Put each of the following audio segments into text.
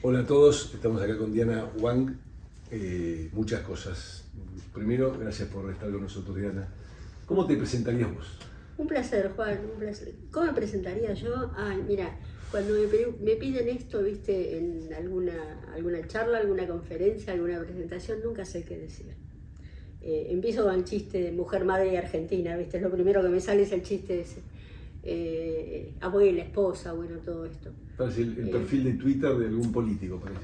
Hola a todos, estamos acá con Diana Wang. Muchas cosas. Primero, gracias por estar con nosotros, Diana. ¿Cómo te presentarías vos? Un placer, Juan, un placer. ¿Cómo me presentaría yo? Ay, mira, cuando me piden esto, viste, en alguna charla, alguna conferencia, alguna presentación, nunca sé qué decir. Empiezo con el chiste de mujer, madre y argentina, viste, lo primero que me sale es el chiste ese. Abuela, esposa, bueno, todo esto. Parece el perfil de Twitter de algún político, parece.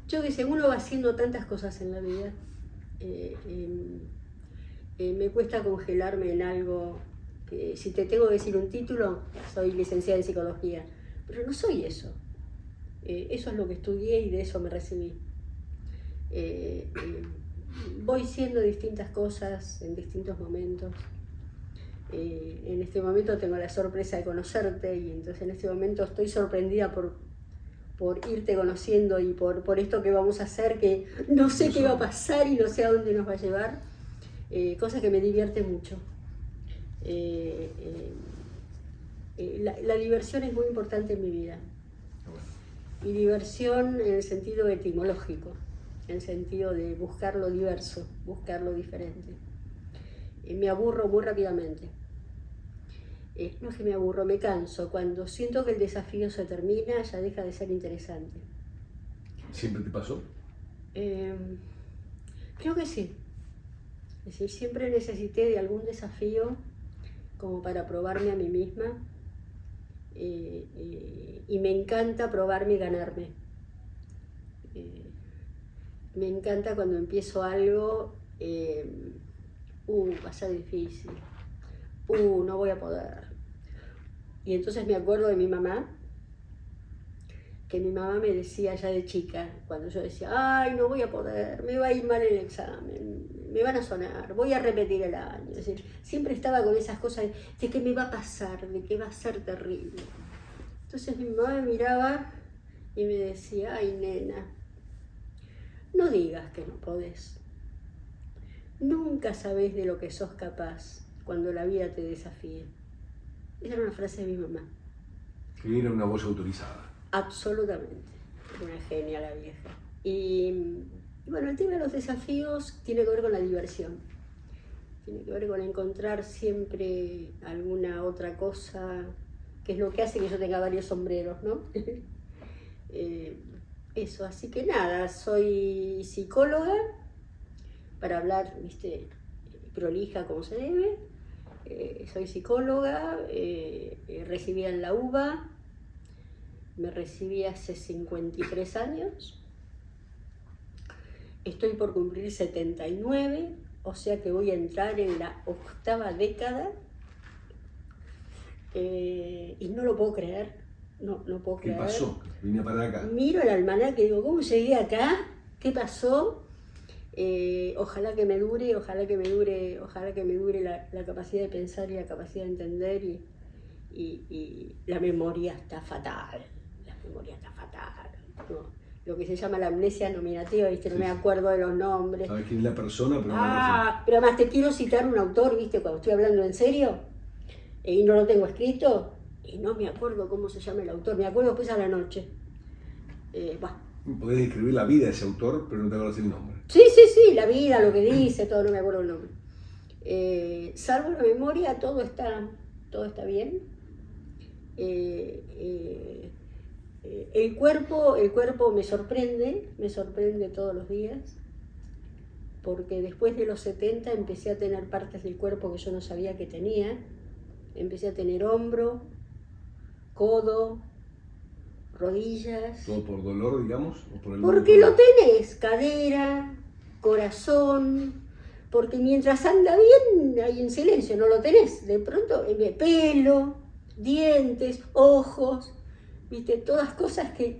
Yo que sé, uno va haciendo tantas cosas en la vida. Me cuesta congelarme en algo que, si te tengo que decir un título, soy licenciada en psicología, pero no soy eso. Eso es lo que estudié y de eso me recibí. Voy siendo distintas cosas en distintos momentos. En este momento tengo la sorpresa de conocerte y entonces en este momento estoy sorprendida por irte conociendo y por esto que vamos a hacer, que no sé qué va a pasar y no sé a dónde nos va a llevar. Cosa que me divierte mucho. La diversión es muy importante en mi vida. Y diversión en el sentido etimológico, en el sentido de buscar lo diverso, buscar lo diferente. Me aburro muy rápidamente. No es que me aburro, me canso. Cuando siento que el desafío se termina, ya deja de ser interesante. ¿Siempre te pasó? Creo que sí. Es decir, siempre necesité de algún desafío como para probarme a mí misma y me encanta probarme y ganarme. Me encanta cuando empiezo algo, va a ser difícil, no voy a poder. Y entonces me acuerdo de mi mamá, que mi mamá me decía ya de chica, cuando yo decía, ay, no voy a poder, me va a ir mal el examen, me van a sonar, voy a repetir el año. Es decir, siempre estaba con esas cosas de que me va a pasar, de que va a ser terrible. Entonces mi mamá me miraba y me decía, ay, nena, no digas que no podés. Nunca sabés de lo que sos capaz cuando la vida te desafíe. Esa era una frase de mi mamá. Que era una voz autorizada. Absolutamente, una genia la vieja. Y bueno, el tema de los desafíos tiene que ver con la diversión, tiene que ver con encontrar siempre alguna otra cosa, que es lo que hace que yo tenga varios sombreros, ¿no? Eso, así que nada, soy psicóloga, para hablar, viste, prolija como se debe. Soy psicóloga, recibida en la UBA. Me recibí hace 53 años, estoy por cumplir 79, o sea que voy a entrar en la 8ª década y no lo puedo creer, no puedo creer. ¿Qué pasó? Vine para acá. Miro el almanaque y digo, ¿cómo llegué acá? ¿Qué pasó? Ojalá que me dure la capacidad de pensar y la capacidad de entender y la memoria está fatal. No, lo que se llama la amnesia nominativa, ¿viste? No me acuerdo de los nombres. Sabes quién es la persona, pero pero además te quiero citar un autor, ¿viste? Cuando estoy hablando en serio y no lo tengo escrito y no me acuerdo cómo se llama el autor, me acuerdo después a la noche. Podés describir la vida de ese autor, pero no te acuerdas el nombre. Sí, la vida, lo que dice, todo, no me acuerdo el nombre. Salvo la memoria, todo está bien. El cuerpo me sorprende todos los días, porque después de los 70 empecé a tener partes del cuerpo que yo no sabía que tenía. Empecé a tener hombro, codo, rodillas. ¿Todo por dolor, digamos? ¿O por el porque lo tenés, cadera, corazón, porque mientras anda bien, ahí en silencio, no lo tenés. De pronto, pelo, dientes, ojos, viste, todas cosas que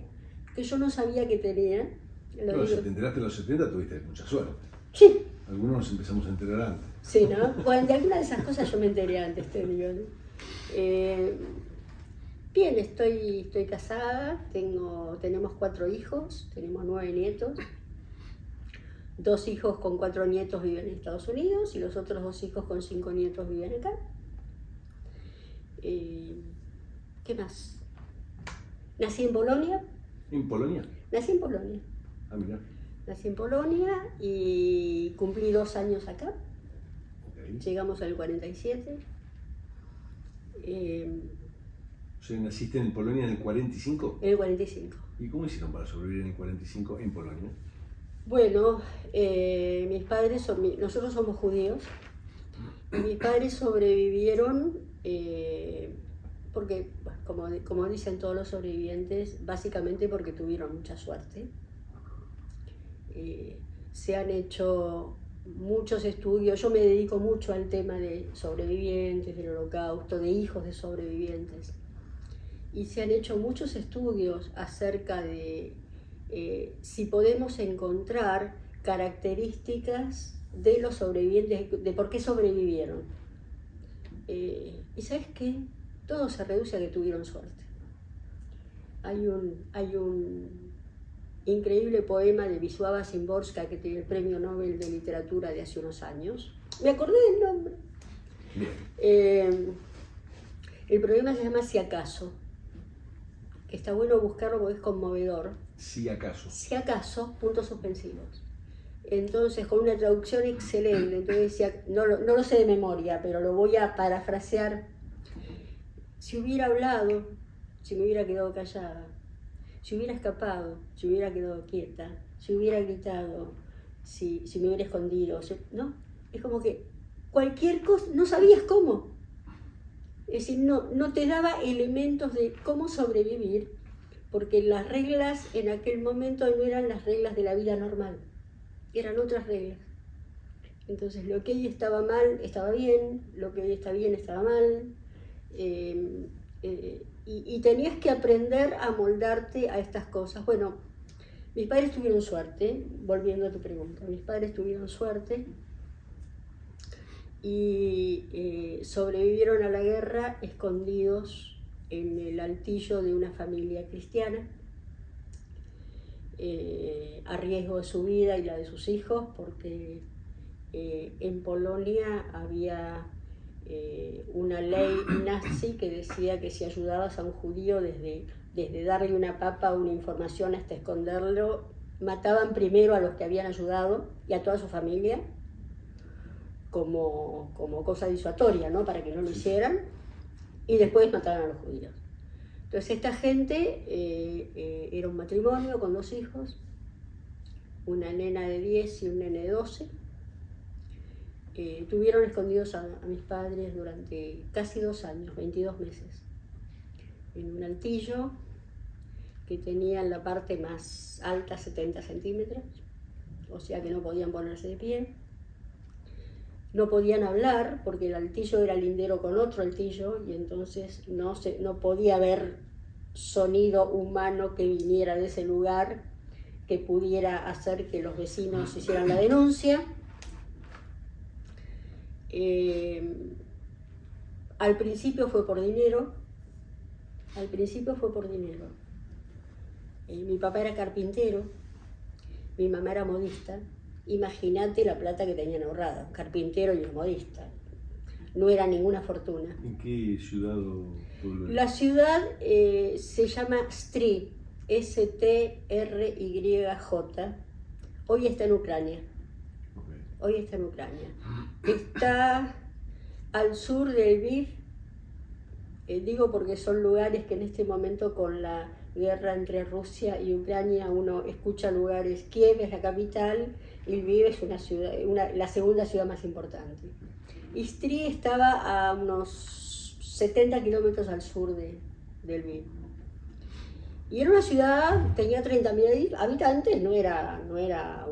yo no sabía que tenía. Pero si te enteraste en los 70 tuviste mucha suerte. Sí. Algunos nos empezamos a enterar antes. Sí, ¿no? Bueno, de alguna de esas cosas yo me enteré antes, te digo, ¿no? Bien, estoy casada, tenemos 4 hijos, tenemos 9 nietos. 2 hijos con 4 nietos viven en Estados Unidos y los otros 2 hijos con 5 nietos viven acá. ¿Qué más? Nací en Polonia. ¿En Polonia? Nací en Polonia. Ah, mira. Nací en Polonia y cumplí 2 años acá. Okay. Llegamos al 47. O sea, ¿naciste en Polonia en el 45? En el 45. ¿Y cómo hicieron para sobrevivir en el 45 en Polonia? Bueno, mis padres nosotros somos judíos. Mis padres sobrevivieron porque, como dicen todos los sobrevivientes, básicamente porque tuvieron mucha suerte. Se han hecho muchos estudios, yo me dedico mucho al tema de sobrevivientes del Holocausto, de hijos de sobrevivientes, y se han hecho muchos estudios acerca de si podemos encontrar características de los sobrevivientes, de por qué sobrevivieron. Y ¿sabes qué? Todo se reduce a que tuvieron suerte. Hay un increíble poema de Wisława Szymborska que tiene el Premio Nobel de Literatura de hace unos años. Me acordé del nombre. El poema se llama Si acaso, que está bueno buscarlo porque es conmovedor. Si acaso. Si acaso, puntos suspensivos. Entonces, con una traducción excelente, entonces no lo sé de memoria, pero lo voy a parafrasear. Si hubiera hablado, si me hubiera quedado callada, si hubiera escapado, si hubiera quedado quieta, si hubiera gritado, si me hubiera escondido, ¿no? Es como que cualquier cosa, no sabías cómo. Es decir, no te daba elementos de cómo sobrevivir, porque las reglas en aquel momento no eran las reglas de la vida normal, eran otras reglas. Entonces, lo que hoy estaba mal, estaba bien, lo que hoy está bien, estaba mal. Y tenías que aprender a moldarte a estas cosas. Bueno, mis padres tuvieron suerte, volviendo a tu pregunta, mis padres tuvieron suerte y sobrevivieron a la guerra escondidos en el altillo de una familia cristiana, a riesgo de su vida y la de sus hijos, porque en Polonia había una ley nazi que decía que si ayudabas a un judío desde darle una papa o una información hasta esconderlo, mataban primero a los que habían ayudado y a toda su familia como cosa disuasoria, ¿no? Para que no lo hicieran, y después mataban a los judíos. Entonces esta gente era un matrimonio con 2 hijos, una nena de 10 y un nene de 12. Tuvieron escondidos a mis padres durante casi 2 años, 22 meses, en un altillo que tenía en la parte más alta 70 centímetros, o sea que no podían ponerse de pie, no podían hablar porque el altillo era lindero con otro altillo y entonces no podía haber sonido humano que viniera de ese lugar que pudiera hacer que los vecinos hicieran la denuncia. Al principio fue por dinero. Mi papá era carpintero, mi mamá era modista. Imagínate la plata que tenían ahorrada, un carpintero y un modista. No era ninguna fortuna. ¿En qué ciudad o pueblo? La ciudad se llama Stryj, S-T-R-Y-J. Hoy está en Ucrania. Hoy está en Ucrania. Está al sur de Lviv. Digo porque son lugares que en este momento, con la guerra entre Rusia y Ucrania, uno escucha lugares. Kiev es la capital y Lviv es una ciudad, la segunda ciudad más importante. Y Stryj estaba a unos 70 kilómetros al sur de Lviv. Y era una ciudad, tenía 30.000 habitantes, no era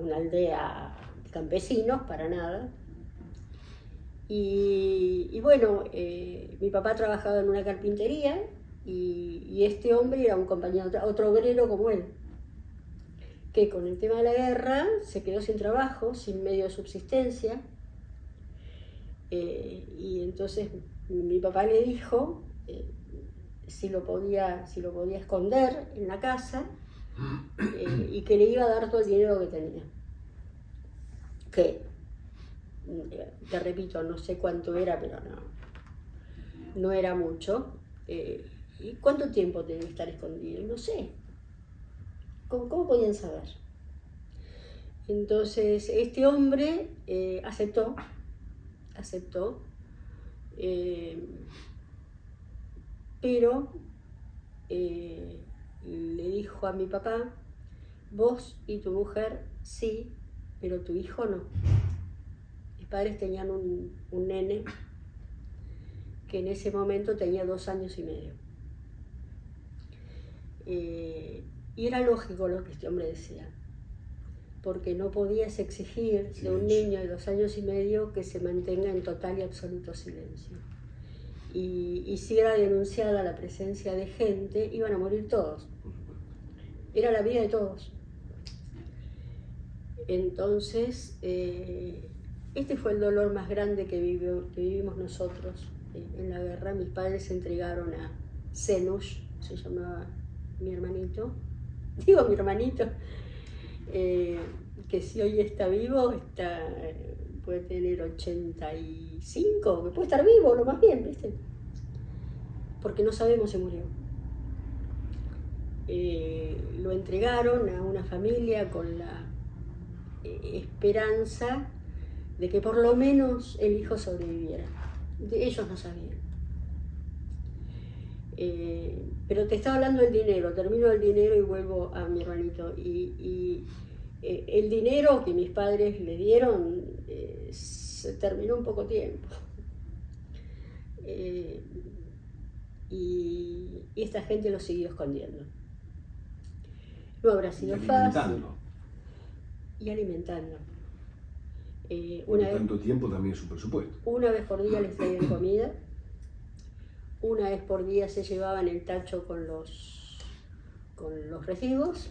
una aldea de campesinos, para nada. Y bueno, mi papá trabajaba en una carpintería y este hombre era un compañero, otro obrero como él, que con el tema de la guerra se quedó sin trabajo, sin medio de subsistencia, y entonces mi papá le dijo si lo podía esconder en la casa y que le iba a dar todo el dinero que tenía. Que, te repito, no sé cuánto era, pero no era mucho. ¿Y cuánto tiempo tenía que estar escondido? No sé. ¿Cómo podían saber? Entonces, este hombre aceptó, pero le dijo a mi papá: vos y tu mujer sí, pero tu hijo no. Mis padres tenían un nene que en ese momento tenía 2 años y medio. Y era lógico lo que este hombre decía, porque no podías exigir de un niño de 2 años y medio que se mantenga en total y absoluto silencio. Y si era denunciada la presencia de gente, iban a morir todos. Era la vida de todos. Entonces, este fue el dolor más grande que vivimos nosotros en la guerra. Mis padres se entregaron a Zenush, se llamaba mi hermanito. Digo mi hermanito, que si hoy está vivo, puede tener 85, que puede estar vivo, lo más bien, ¿viste? Porque no sabemos si murió. Lo entregaron a una familia con la esperanza de que por lo menos el hijo sobreviviera. Ellos no sabían. Pero te estaba hablando del dinero, termino el dinero y vuelvo a mi hermanito. El dinero que mis padres le dieron se terminó en poco tiempo. Y esta gente lo siguió escondiendo. No habrá sido fácil. Y alimentando. Tanto tiempo también es un presupuesto. Una vez por día les traían comida. Una vez por día se llevaban el tacho con los recibos.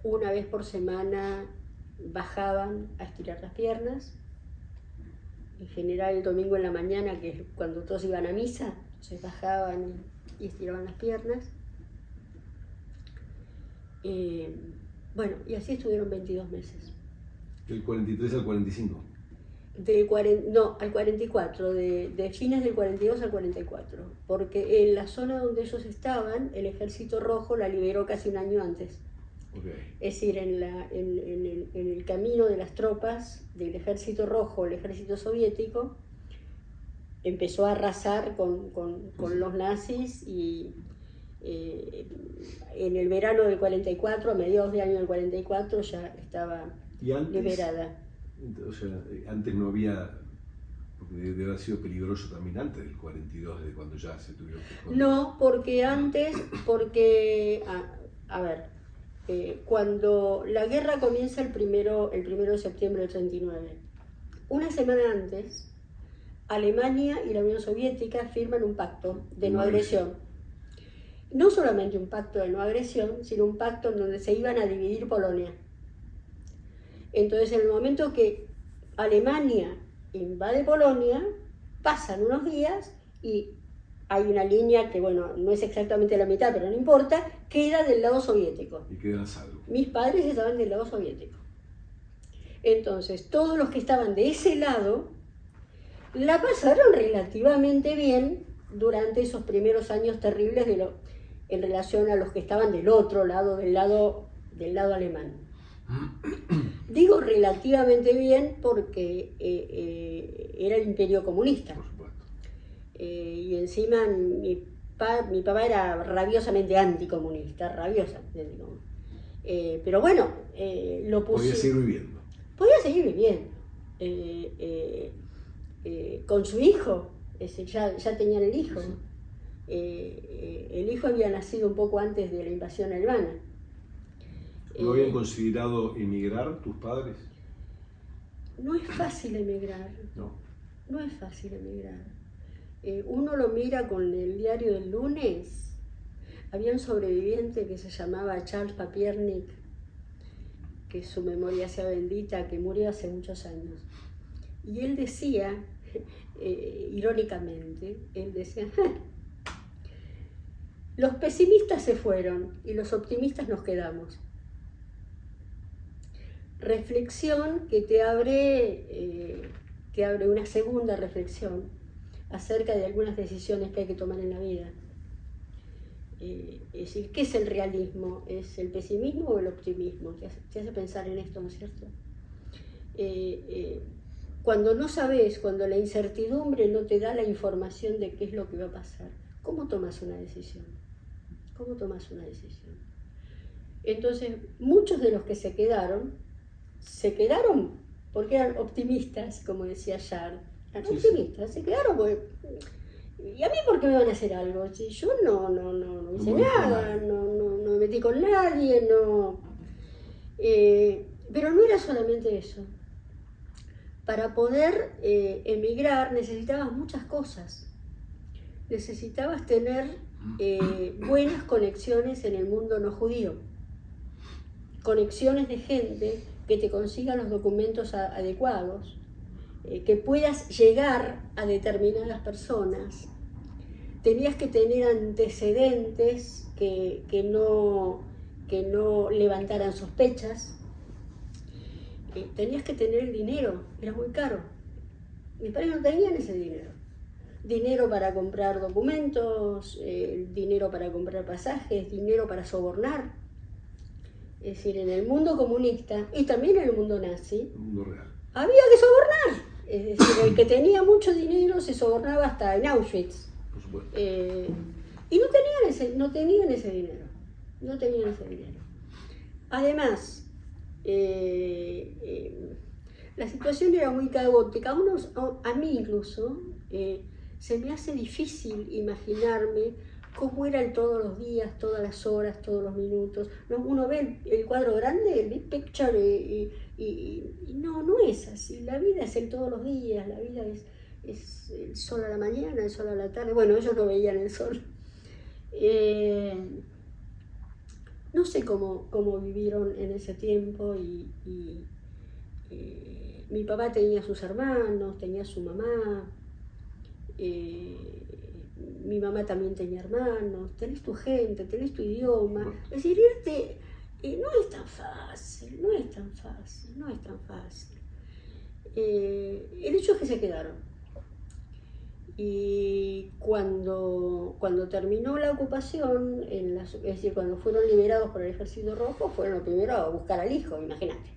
Una vez por semana bajaban a estirar las piernas. En general el domingo en la mañana, que es cuando todos iban a misa, entonces bajaban y estiraban las piernas. Bueno, y así estuvieron 22 meses. ¿Del 43 al 45? Al 44, de fines del 42 al 44, porque en la zona donde ellos estaban, el Ejército Rojo la liberó casi un año antes. Okay. Es decir, en el camino de las tropas del Ejército Rojo, el Ejército Soviético, empezó a arrasar con los nazis y en el verano del 44, a mediados de año del 44, ya estaba liberada. O sea, antes no había, porque debe haber sido peligroso también antes del 42, de cuando ya se tuvieron que esconder. No, porque antes, cuando la guerra comienza el primero de septiembre del 39, una semana antes, Alemania y la Unión Soviética firman un pacto de no agresión. No solamente un pacto de no agresión, sino un pacto en donde se iban a dividir Polonia. Entonces, en el momento que Alemania invade Polonia, pasan unos días y hay una línea que, bueno, no es exactamente la mitad, pero no importa, queda del lado soviético. Y quedan a salvo. Mis padres estaban del lado soviético. Entonces, todos los que estaban de ese lado la pasaron relativamente bien durante esos primeros años terribles en relación a los que estaban del otro lado, del lado alemán. Digo relativamente bien porque era el imperio comunista. Por supuesto. Y encima mi papá era rabiosamente anticomunista, pero bueno, lo puse. Podía seguir viviendo. Podía seguir viviendo. Con su hijo, ya tenían el hijo. Sí. El hijo había nacido un poco antes de la invasión alemana. ¿No habían considerado emigrar tus padres? No es fácil emigrar. No. No es fácil emigrar. Uno lo mira con el diario del lunes. Había un sobreviviente que se llamaba Charles Papiernik, que su memoria sea bendita, que murió hace muchos años. Y él decía, irónicamente, los pesimistas se fueron y los optimistas nos quedamos. Reflexión que te abre una segunda reflexión, acerca de algunas decisiones que hay que tomar en la vida. Es decir, ¿qué es el realismo? ¿Es el pesimismo o el optimismo? Te hace pensar en esto, ¿no es cierto? Cuando no sabes, cuando la incertidumbre no te da la información de qué es lo que va a pasar, ¿cómo tomas una decisión? ¿Cómo tomas una decisión? Entonces, muchos de los que se quedaron porque eran optimistas, como decía Char. Eran optimistas, se quedaron porque... ¿Y a mí por qué me van a hacer algo? Si yo no hice nada, no me metí con nadie, no... pero no era solamente eso. Para poder emigrar necesitabas muchas cosas. Necesitabas tener buenas conexiones en el mundo no judío. Conexiones de gente que te consiga los documentos adecuados, que puedas llegar a determinadas personas. Tenías que tener antecedentes que no levantaran sospechas. Tenías que tener el dinero, era muy caro. Mis padres no tenían ese dinero. Dinero para comprar documentos, dinero para comprar pasajes, dinero para sobornar. Es decir, en el mundo comunista y también en el mundo nazi, había que sobornar. Es decir, el que tenía mucho dinero se sobornaba hasta en Auschwitz. Por supuesto. Y no tenían ese dinero. No tenían ese dinero. Además, la situación era muy caótica. A mí incluso, se me hace difícil imaginarme cómo era el todos los días, todas las horas, todos los minutos. Uno ve el cuadro grande, el big picture, y no es así. La vida es el todos los días, la vida es el sol a la mañana, el sol a la tarde. Bueno, ellos no veían el sol. No sé cómo vivieron en ese tiempo mi papá tenía sus hermanos, tenía su mamá. Mi mamá también tenía hermanos, tenés tu gente, tenés tu idioma. Es decir, irte no es tan fácil. El hecho es que se quedaron. Y cuando terminó la ocupación, es decir, cuando fueron liberados por el Ejército Rojo, fueron los primeros a buscar al hijo, imagínate.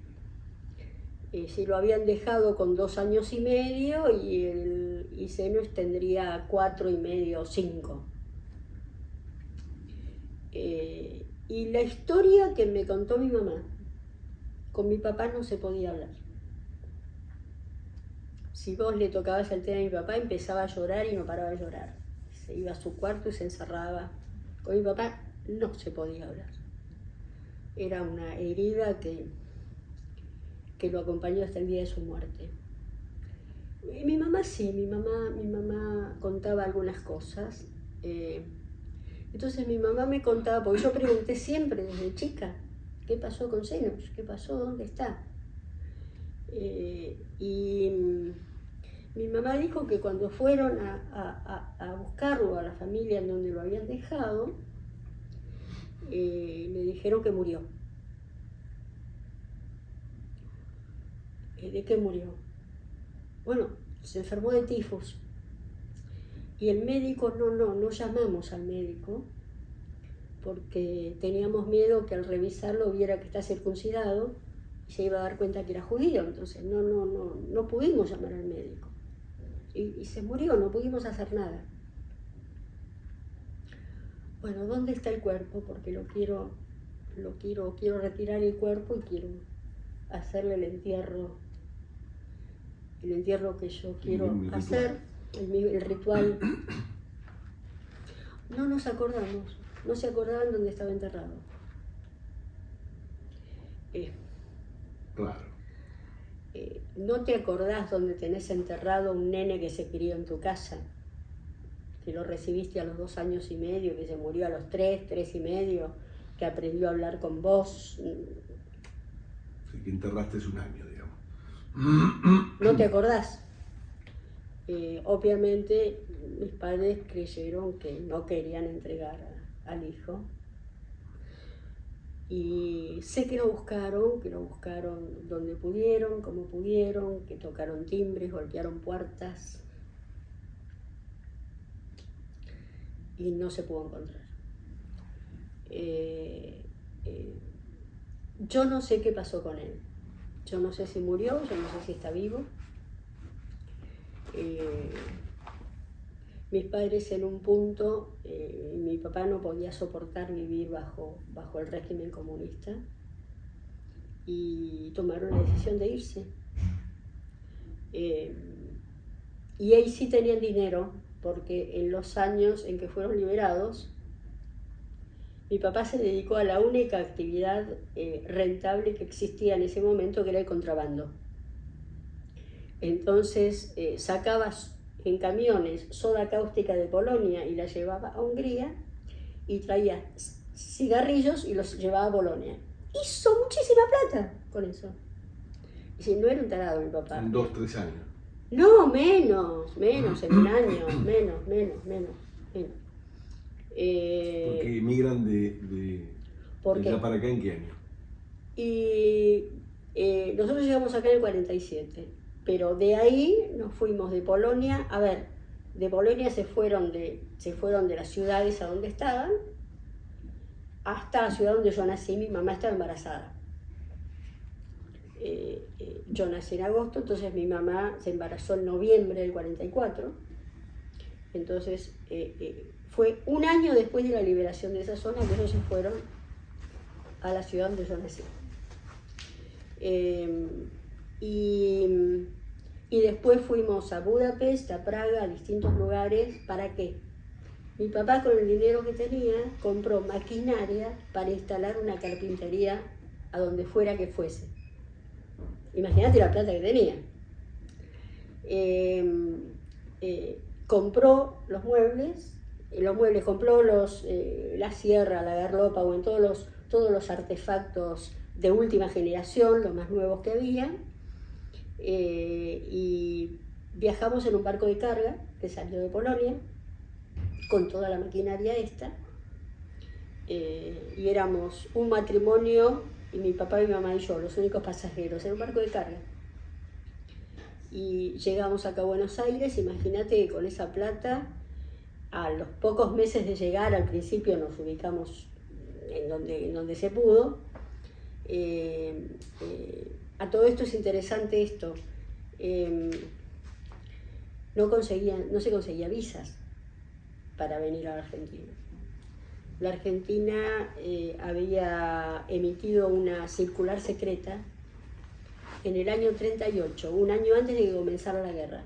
Si lo habían dejado con 2 años y medio y Zenos tendría 4 y medio o 5. Y la historia que me contó mi mamá, con mi papá no se podía hablar. Si vos le tocabas el tema a mi papá, empezaba a llorar y no paraba de llorar. Se iba a su cuarto y se encerraba. Con mi papá no se podía hablar. Era una herida que lo acompañó hasta el día de su muerte. Y mi mamá sí, mi mamá contaba algunas cosas. Entonces mi mamá me contaba, porque yo pregunté siempre desde chica, ¿qué pasó con Zenos? ¿Qué pasó? ¿Dónde está? Y mi mamá dijo que cuando fueron a buscarlo a la familia en donde lo habían dejado, le dijeron que murió. ¿De qué murió? Bueno, se enfermó de tifus. Y el médico, no llamamos al médico, porque teníamos miedo que al revisarlo viera que está circuncidado y se iba a dar cuenta que era judío. Entonces no pudimos llamar al médico. Y se murió, no pudimos hacer nada. Bueno, ¿dónde está el cuerpo? Porque quiero retirar el cuerpo y quiero hacerle el entierro que yo quiero hacer, el ritual. No nos acordamos, no se acordaban dónde estaba enterrado. Claro. ¿No te acordás dónde tenés enterrado un nene que se crió en tu casa? Que lo recibiste a los 2 años y medio, que se murió a los 3 y medio, que aprendió a hablar con vos. Sí, que enterraste hace un año, digamos. ¿No te acordás? Obviamente mis padres creyeron que no querían entregar al hijo. Y sé que lo buscaron donde pudieron, como pudieron, que tocaron timbres, golpearon puertas. y no se pudo encontrar. Yo no sé qué pasó con él. Yo no sé si murió, yo no sé si está vivo. Mis padres en un punto, mi papá no podía soportar vivir bajo el régimen comunista y tomaron la decisión de irse. Y ahí sí tenían dinero, porque en los años en que fueron liberados, mi papá se dedicó a la única actividad rentable que existía en ese momento, que era el contrabando. Entonces sacaba en camiones soda cáustica de Polonia y la llevaba a Hungría y traía cigarrillos y los llevaba a Bolonia. Hizo muchísima plata con eso. Y si no era un tarado mi papá. En 2, 3 años. No, menos, en un año, menos. Porque emigran de allá para acá, ¿en qué año? Y nosotros llegamos acá en el 47, pero de ahí nos fuimos de Polonia. A ver, de Polonia se fueron de las ciudades a donde estaban, hasta la ciudad donde yo nací. Mi mamá estaba embarazada. Yo nací en agosto, entonces mi mamá se embarazó en noviembre del 44. Entonces fue un año después de la liberación de esa zona que ellos se fueron a la ciudad donde yo nací. Y después fuimos a Budapest, a Praga, a distintos lugares. ¿Para qué? Mi papá, con el dinero que tenía, compró maquinaria para instalar una carpintería a donde fuera que fuese. Imagínate la plata que tenía. Compró los muebles, compró la sierra, la garlopa, o en todos los artefactos de última generación, los más nuevos que había, y viajamos en un barco de carga que salió de Polonia con toda la maquinaria esta, y éramos un matrimonio, y mi papá, mi mamá y yo, los únicos pasajeros, en un barco de carga. Y llegamos acá a Buenos Aires. Imagínate que con esa plata, a los pocos meses de llegar, al principio nos ubicamos en donde se pudo. A todo esto es interesante esto. No se conseguía visas para venir a la Argentina. La Argentina había emitido una circular secreta en el año 38, un año antes de que comenzara la guerra.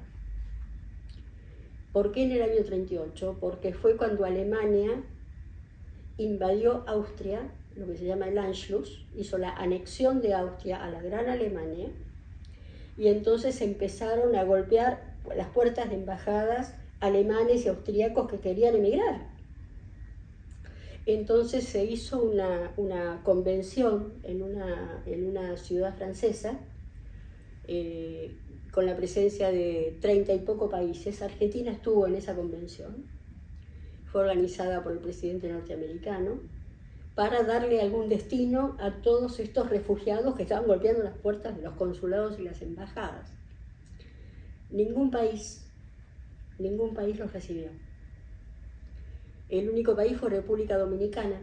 ¿Por qué en el año 38? Porque fue cuando Alemania invadió Austria, lo que se llama el Anschluss, hizo la anexión de Austria a la Gran Alemania, y entonces empezaron a golpear las puertas de embajadas alemanes y austríacos que querían emigrar. Entonces se hizo una convención en una ciudad francesa, con la presencia de 30 y poco países. Argentina estuvo en esa convención, fue organizada por el presidente norteamericano, para darle algún destino a todos estos refugiados que estaban golpeando las puertas de los consulados y las embajadas. Ningún país los recibió. El único país fue República Dominicana,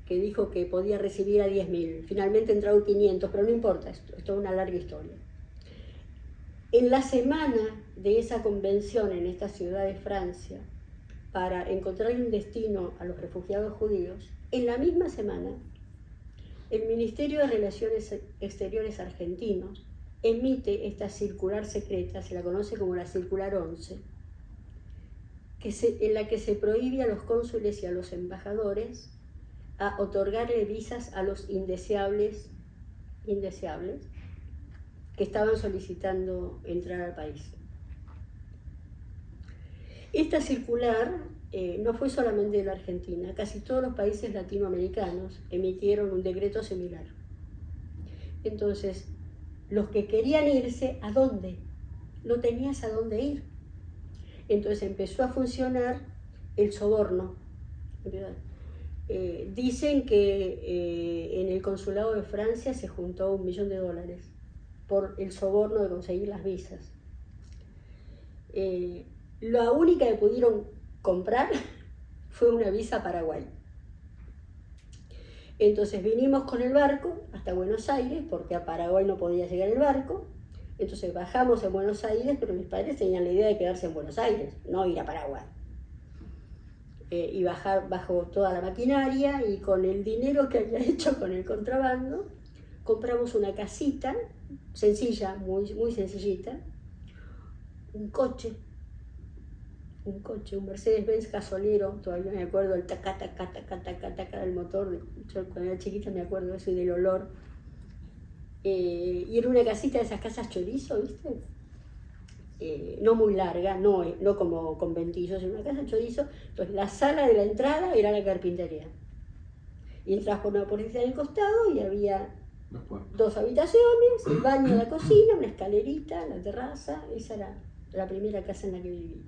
que dijo que podía recibir a 10.000. Finalmente entraron 500, pero no importa, esto es una larga historia. En la semana de esa convención en esta ciudad de Francia, para encontrar un destino a los refugiados judíos, en la misma semana, el Ministerio de Relaciones Exteriores argentino emite esta circular secreta, se la conoce como la Circular 11, en la que se prohíbe a los cónsules y a los embajadores a otorgarle visas a los indeseables que estaban solicitando entrar al país. Esta circular no fue solamente de la Argentina, casi todos los países latinoamericanos emitieron un decreto similar. Entonces, los que querían irse, ¿a dónde? No tenías a dónde ir. Entonces empezó a funcionar el soborno. Dicen que en el consulado de Francia se juntó $1 millón por el soborno de conseguir las visas. La única que pudieron comprar fue una visa a Paraguay. Entonces vinimos con el barco hasta Buenos Aires, porque a Paraguay no podía llegar el barco. Entonces bajamos en Buenos Aires, pero mis padres tenían la idea de quedarse en Buenos Aires, no ir a Paraguay. Y bajar bajo toda la maquinaria, y con el dinero que había hecho con el contrabando, compramos una casita sencilla, muy, muy sencillita, un coche, un Mercedes-Benz gasolero, todavía me acuerdo el taca, taca, taca, taca, taca del motor. Yo cuando era chiquita me acuerdo de eso y del olor. Y era una casita de esas casas chorizo, ¿viste? No muy larga, no como conventillos, era una casa chorizo. Entonces la sala de la entrada era la carpintería. Y entras por una puerta del costado y había 2 habitaciones, el baño, la cocina, una escalerita, la terraza. Esa era la primera casa en la que viví.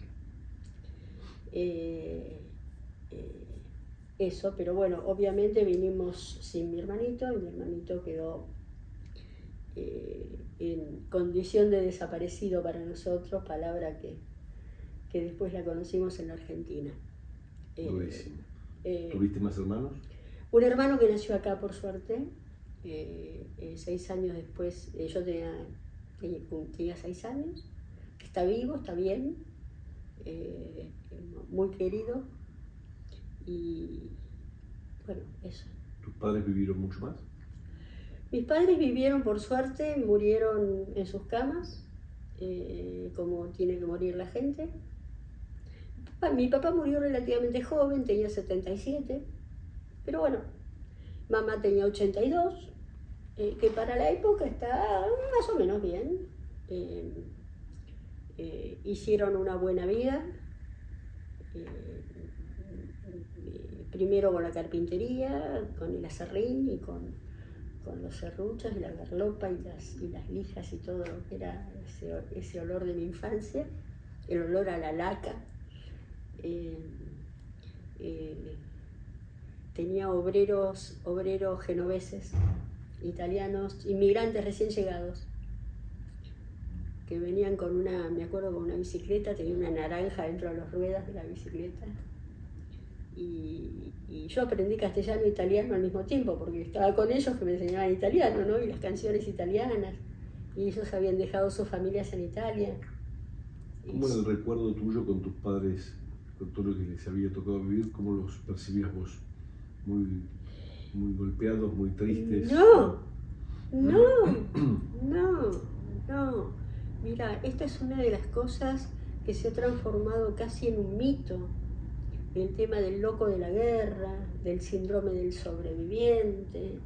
Eso, pero bueno, obviamente vinimos sin mi hermanito, y mi hermanito quedó en condición de desaparecido para nosotros, palabra que después la conocimos en la Argentina. ¿Tuviste más hermanos? Un hermano que nació acá, por suerte, 6 años después. Yo tenía 6 años, está vivo, está bien, muy querido, y bueno, eso. ¿Tus padres vivieron mucho más? Mis padres vivieron, por suerte, murieron en sus camas, como tiene que morir la gente. Mi papá murió relativamente joven, tenía 77, pero bueno, mamá tenía 82, que para la época está más o menos bien. Hicieron una buena vida, primero con la carpintería, con el aserrín y con los serruchos y la garlopa y las lijas y todo lo que era ese olor de mi infancia, el olor a la laca. Tenía obreros genoveses, italianos, inmigrantes recién llegados, que venían me acuerdo con una bicicleta, tenía una naranja dentro de las ruedas de la bicicleta. Y yo aprendí castellano e italiano al mismo tiempo, porque estaba con ellos que me enseñaban italiano, ¿no? Y las canciones italianas, y ellos habían dejado sus familias en Italia. ¿Cómo era el recuerdo tuyo con tus padres, con todo lo que les había tocado vivir? ¿Cómo los percibías vos? ¿Muy golpeados, muy tristes? No. Mira, esta es una de las cosas que se ha transformado casi en un mito. El tema del loco de la guerra, del síndrome del sobreviviente.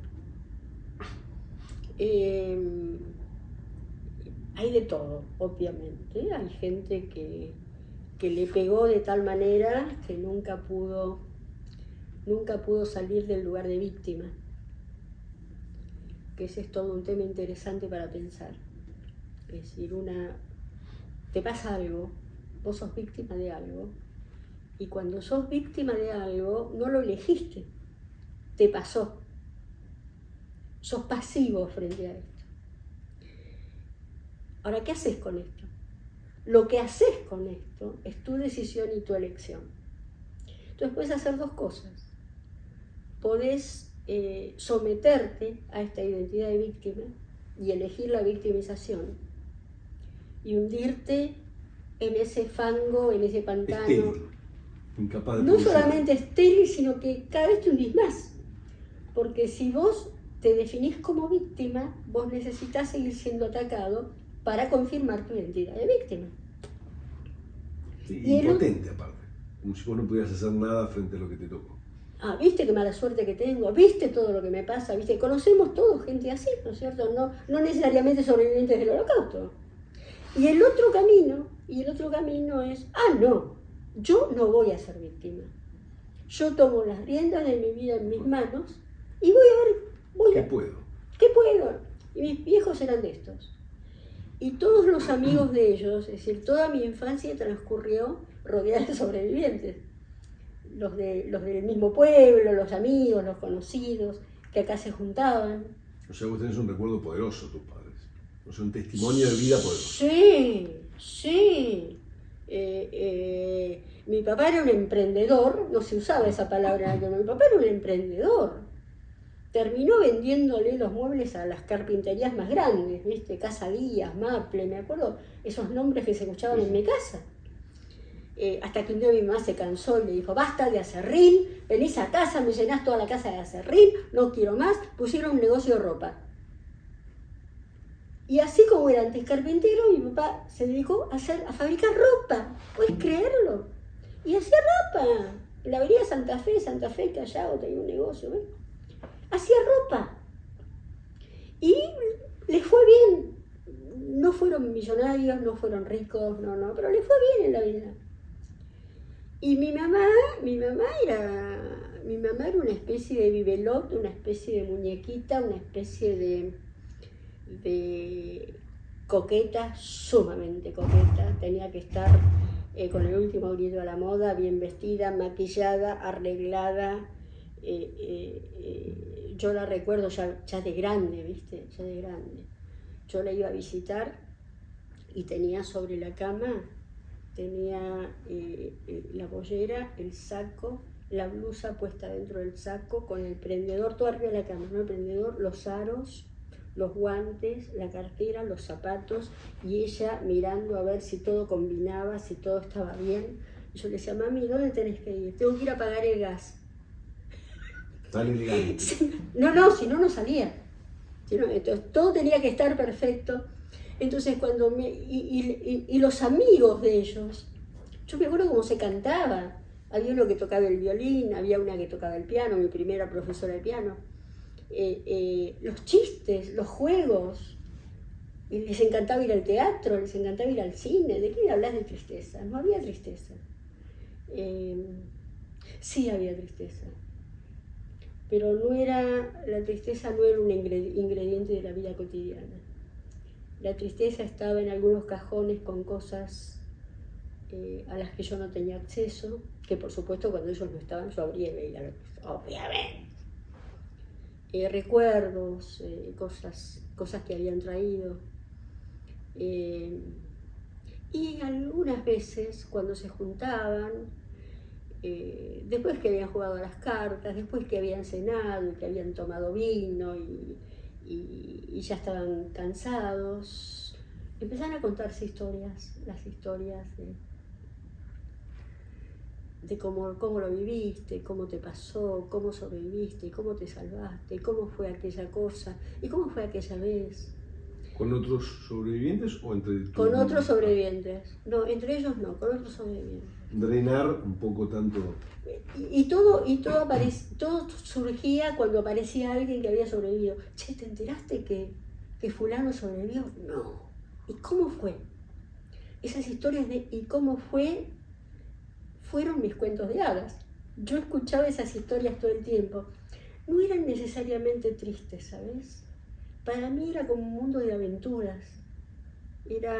Hay de todo, obviamente. Hay gente que le pegó de tal manera que nunca pudo salir del lugar de víctima. Que ese es todo un tema interesante para pensar. Es decir, te pasa algo, vos sos víctima de algo, y cuando sos víctima de algo, no lo elegiste, te pasó. Sos pasivo frente a esto. Ahora, ¿qué haces con esto? Lo que haces con esto es tu decisión y tu elección. Entonces puedes hacer 2 cosas. Podés someterte a esta identidad de víctima y elegir la victimización y hundirte en ese fango, en ese pantano. Estéril, incapaz de no solamente estéril, sino que cada vez te hundís más. Porque si vos te definís como víctima, vos necesitas seguir siendo atacado para confirmar tu identidad de víctima. Sí, y impotente aparte, como si vos no pudieras hacer nada frente a lo que te tocó. ¿Viste qué mala suerte que tengo? ¿Viste todo lo que me pasa? ¿Viste? Conocemos todos gente así, ¿no es cierto? No necesariamente sobrevivientes del Holocausto. Y el otro camino es, no, yo no voy a ser víctima. Yo tomo las riendas de mi vida en mis manos y voy a ver, ¿Qué puedo? Y mis viejos eran de estos. Y todos los amigos de ellos, es decir, toda mi infancia transcurrió rodeada de sobrevivientes. Los del mismo pueblo, los amigos, los conocidos, que acá se juntaban. O sea, vos tenés un recuerdo poderoso de tus padres. O sea, un testimonio de vida poderoso. Sí. Mi papá era un emprendedor, no se usaba esa palabra, pero mi papá era un emprendedor. Terminó vendiéndole los muebles a las carpinterías más grandes, ¿viste? Casa Díaz, Maple, me acuerdo esos nombres que se escuchaban en mi casa. Hasta que un día mi mamá se cansó y le dijo, basta de acerrín, venís a casa, me llenás toda la casa de acerrín, no quiero más, pusieron un negocio de ropa. Y así como era antes carpintero, mi papá se dedicó a fabricar ropa, ¿puedes creerlo? Y hacía ropa, en la avenida Santa Fe, Callao, tenía un negocio, ¿ves? Hacía ropa. Y les fue bien. No fueron millonarios, no fueron ricos, no, pero les fue bien en la vida. Y mi mamá era una especie de bibelot, una especie de muñequita, una especie de coqueta, sumamente coqueta. Tenía que estar con el último grito a la moda, bien vestida, maquillada, arreglada. Yo la recuerdo ya de grande, ¿viste? Ya de grande. Yo la iba a visitar y tenía sobre la cama, tenía la pollera, el saco, la blusa puesta dentro del saco, con el prendedor, todo arriba de la cama, ¿no? El prendedor, los aros, los guantes, la cartera, los zapatos, y ella mirando a ver si todo combinaba, si todo estaba bien. Y yo le decía, mami, ¿dónde tenés que ir? Tengo que ir a pagar el gas. Tan elegante. No, si no, no salía. Entonces, todo tenía que estar perfecto. Entonces, y los amigos de ellos, yo me acuerdo cómo se cantaba. Había uno que tocaba el violín, había una que tocaba el piano, mi primera profesora de piano. Los chistes, los juegos. Y les encantaba ir al teatro, les encantaba ir al cine. ¿De qué hablas de tristeza? No había tristeza. Sí había tristeza. Pero la tristeza no era un ingrediente de la vida cotidiana. La tristeza estaba en algunos cajones con cosas a las que yo no tenía acceso, que por supuesto cuando ellos no estaban yo abría y veía, obviamente. Recuerdos, cosas que habían traído. Y algunas veces cuando se juntaban, después que habían jugado a las cartas, después que habían cenado y que habían tomado vino y ya estaban cansados, empezaron a contarse las historias de cómo lo viviste, cómo te pasó, cómo sobreviviste, cómo te salvaste, cómo fue aquella cosa y cómo fue aquella vez. ¿Con otros sobrevivientes o entre tú? Con otros sobrevivientes. No, entre ellos no, con otros sobrevivientes. Drenar un poco tanto. Y todo surgía cuando aparecía alguien que había sobrevivido. Che, ¿te enteraste que fulano sobrevivió? No. ¿Y cómo fue? Esas historias de ¿y cómo fue? Fueron mis cuentos de hadas. Yo escuchaba esas historias todo el tiempo. No eran necesariamente tristes, ¿sabes? Para mí era como un mundo de aventuras. Era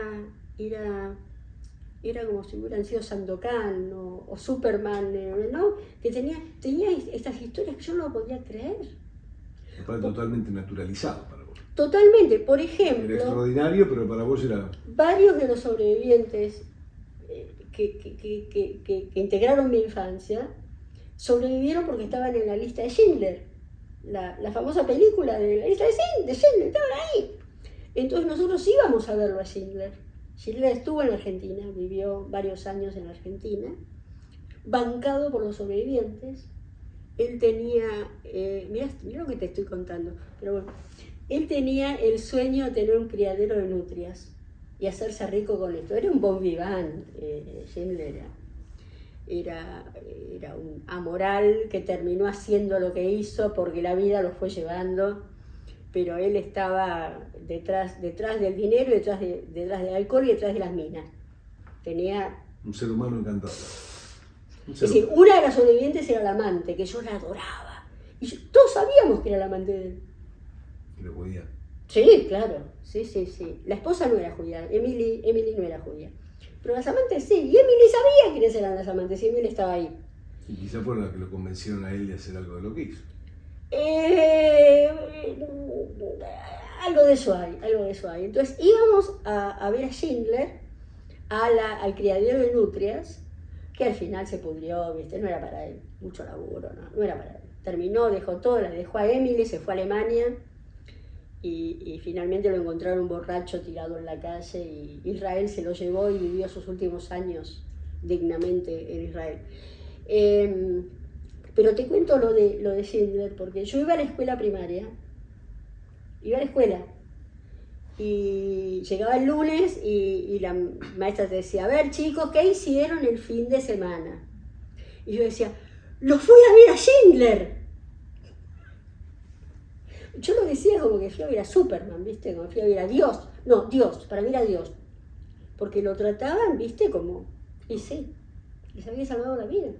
como si hubieran sido Sandokan o Superman, ¿no? Que tenía estas historias que yo no podía creer. Totalmente naturalizado para vos. Totalmente. Por ejemplo, era extraordinario, pero para vos era... Varios de los sobrevivientes que integraron mi infancia sobrevivieron porque estaban en la lista de Schindler. La famosa película de la lista de Schindler, estaban ahí. Entonces nosotros íbamos a verlo a Schindler. Schindler estuvo en Argentina, vivió varios años en Argentina, bancado por los sobrevivientes. Él tenía, mirá lo que te estoy contando, pero bueno, él tenía el sueño de tener un criadero de nutrias y hacerse rico con esto. Era un bon vivant, Schindler era un amoral que terminó haciendo lo que hizo porque la vida lo fue llevando, pero él estaba detrás del dinero, detrás del alcohol y detrás de las minas. Tenía... Un ser humano encantado. Es decir, una de las sobrevivientes era la amante, que yo la adoraba. Y todos sabíamos que era la amante de él. Que lo podía. Sí, claro. Sí. La esposa no era judía, Emily no era judía. Pero las amantes sí, y Emily sabía quiénes eran las amantes, y Emily estaba ahí. Y quizá fueron las que lo convencieron a él de hacer algo de lo que hizo. Algo de eso hay. Entonces íbamos a ver a Schindler, al criadero de nutrias, que al final se pudrió, ¿viste? No era para él, mucho laburo, no era para él. Terminó, dejó todo, la dejó a Emily, se fue a Alemania y finalmente lo encontraron borracho tirado en la calle y Israel se lo llevó y vivió sus últimos años dignamente en Israel. Pero te cuento lo de Schindler, porque yo iba a la escuela primaria, y llegaba el lunes y la maestra te decía, a ver chicos, ¿qué hicieron el fin de semana? Y yo decía, ¡los fui a ver a Schindler! Yo lo decía como que fui a ver a Superman, ¿viste? Como fui a ver a Dios. No, Dios, para mí era Dios. Porque lo trataban, ¿viste? Como, y sí, les había salvado la vida.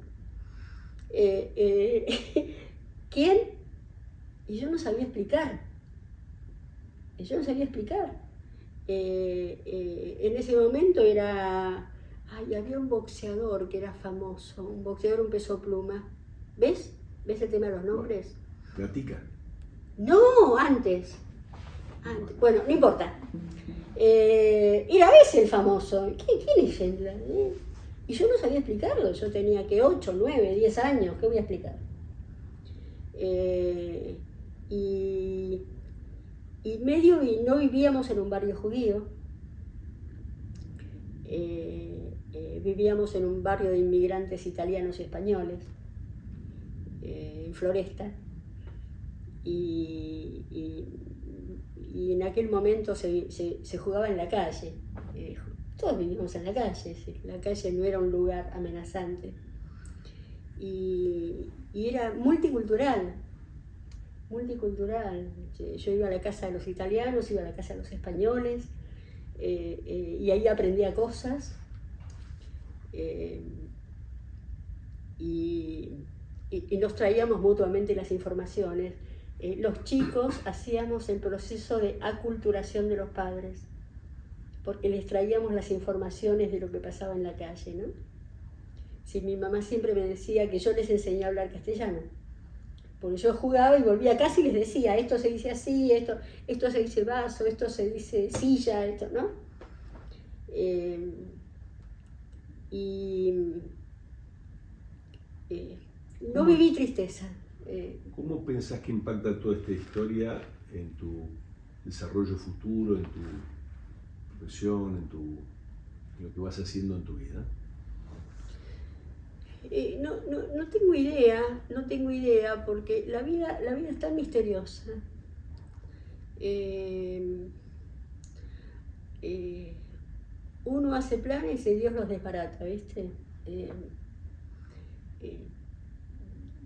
¿Quién? Y yo no sabía explicar. En ese momento había un boxeador que era famoso, un boxeador, un peso pluma. ¿Ves? ¿Ves el tema de los nombres? Gatica. No, antes. Bueno, no importa. Era ese el famoso. ¿Quién es Schindler? Y yo no sabía explicarlo. Yo tenía que 8, 9, 10 años. ¿Qué voy a explicar? Y no vivíamos en un barrio judío. Vivíamos en un barrio de inmigrantes italianos y españoles, en Floresta. Y en aquel momento se jugaba en la calle. Todos vivíamos en la calle. La calle no era un lugar amenazante. Y era multicultural. Yo iba a la casa de los italianos, iba a la casa de los españoles, y ahí aprendía cosas. Y nos traíamos mutuamente las informaciones. Los chicos hacíamos el proceso de aculturación de los padres, porque les traíamos las informaciones de lo que pasaba en la calle, ¿no? Si mi mamá siempre me decía que yo les enseñé a hablar castellano, porque yo jugaba y volvía a casa y les decía, esto se dice así, esto se dice vaso, esto se dice silla, esto, ¿no? No viví tristeza. ¿Cómo pensás que impacta toda esta historia en tu desarrollo futuro, en tu profesión, en lo que vas haciendo en tu vida? No tengo idea, porque la vida es tan misteriosa. Uno hace planes y Dios los desbarata, ¿viste?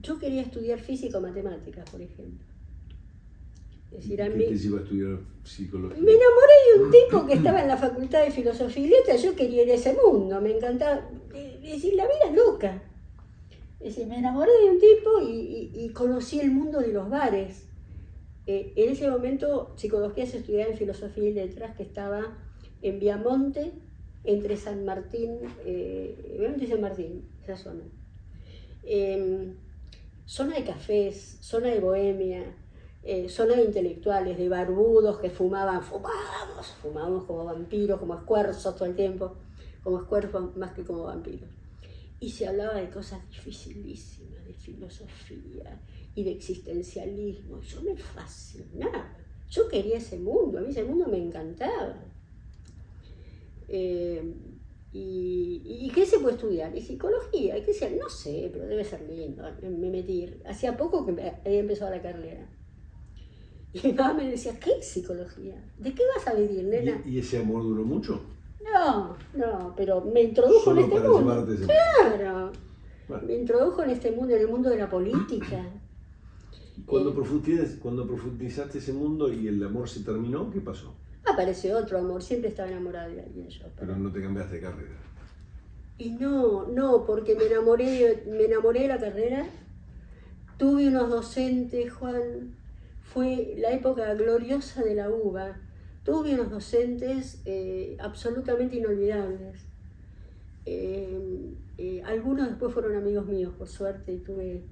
Yo quería estudiar física o matemáticas, por ejemplo. Es decir, ¿Qué te lleva a estudiar psicología? Me enamoré de un tipo que estaba en la Facultad de Filosofía y Letras. Yo quería ir a ese mundo, me encantaba. Es decir, la vida es loca. Es decir, me enamoré de un tipo y conocí el mundo de los bares. En ese momento, psicología se estudiaba en Filosofía y Letras, que estaba en Viamonte, entre San Martín, Viamonte y San Martín, esa zona. Zona de cafés, zona de bohemia, zona de intelectuales, de barbudos que fumábamos como vampiros, como escuerzos todo el tiempo, como escuerzos más que como vampiros. Y se hablaba de cosas dificilísimas, de filosofía y de existencialismo. Yo me fascinaba, yo quería ese mundo, a mí ese mundo me encantaba. ¿Y qué se puede estudiar? Y psicología, ¿y qué sea? No sé, pero debe ser lindo. Me metí, hacía poco que había empezado la carrera. Y mi mamá me decía, ¿qué es psicología? ¿De qué vas a vivir, nena? ¿Y ese amor duró mucho? No, pero me introdujo en este mundo. Claro, bueno. Me introdujo en este mundo, en el mundo de la política. Cuando profundizaste ese mundo y el amor se terminó, ¿qué pasó? Apareció otro amor, siempre estaba enamorada de alguien yo. Pero no te cambiaste de carrera. Y no, porque me enamoré de la carrera. Tuve unos docentes, Juan, fue la época gloriosa de la UBA. Tuve unos docentes absolutamente inolvidables. Algunos después fueron amigos míos, por suerte, y tuve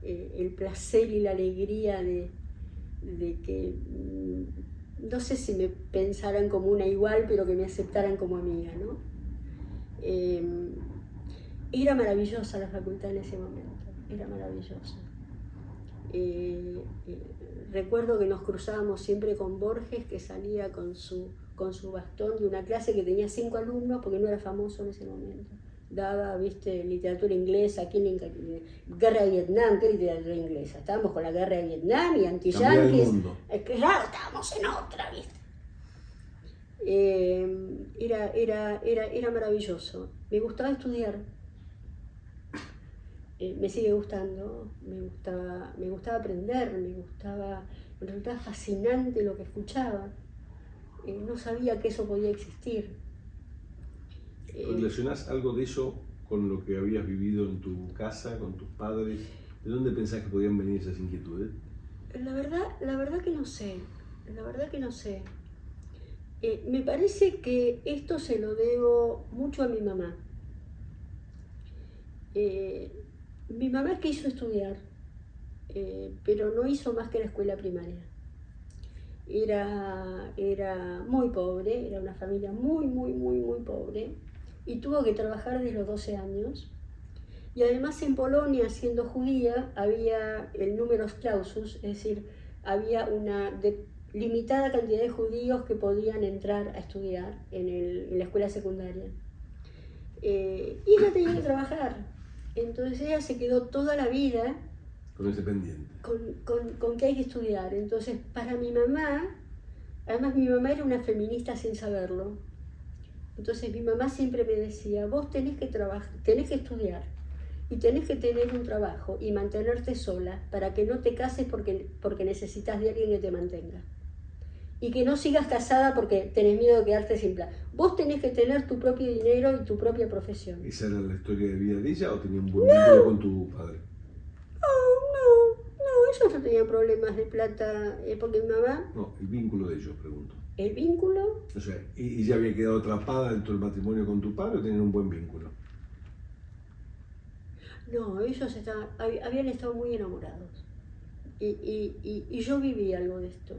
el placer y la alegría de que, no sé si me pensaran como una igual, pero que me aceptaran como amiga, ¿no? Era maravillosa la facultad en ese momento, era maravillosa. Recuerdo que nos cruzábamos siempre con Borges, que salía con su bastón de una clase que tenía 5 alumnos, porque no era famoso en ese momento. Daba, viste, literatura inglesa, aquí en guerra de Vietnam, ¿qué literatura inglesa? Estábamos con la guerra de Vietnam y anti-yanquis. Claro, estábamos en otra, viste. Era maravilloso. Me gustaba estudiar. Me sigue gustando, me gustaba aprender, me resultaba fascinante lo que escuchaba. No sabía que eso podía existir. ¿Relacionás algo de eso con lo que habías vivido en tu casa, con tus padres? ¿De dónde pensás que podían venir esas inquietudes? La verdad que no sé, me parece que esto se lo debo mucho a mi mamá. Mi mamá quiso estudiar, pero no hizo más que la escuela primaria. Era muy pobre, era una familia muy pobre, y tuvo que trabajar desde los 12 años. Y además en Polonia, siendo judía, había el numerus clausus, es decir, había una limitada cantidad de judíos que podían entrar a estudiar en la escuela secundaria. Y ella tenía que trabajar. Entonces ella se quedó toda la vida con ese pendiente, con que hay que estudiar. Entonces para mi mamá, además mi mamá era una feminista sin saberlo, entonces mi mamá siempre me decía, vos tenés que estudiar y tenés que tener un trabajo y mantenerte sola para que no te cases porque necesitas de alguien que te mantenga. Y que no sigas casada porque tenés miedo de quedarte sin plata. Vos tenés que tener tu propio dinero y tu propia profesión. ¿Esa era la historia de vida de ella o tenía un buen vínculo con tu padre? No, ellos no tenían problemas de plata, porque mi mamá... No, el vínculo de ellos, pregunto. ¿El vínculo? O sea, ¿ella había quedado atrapada dentro del matrimonio con tu padre o tenían un buen vínculo? No, ellos habían estado muy enamorados. Y yo viví algo de esto,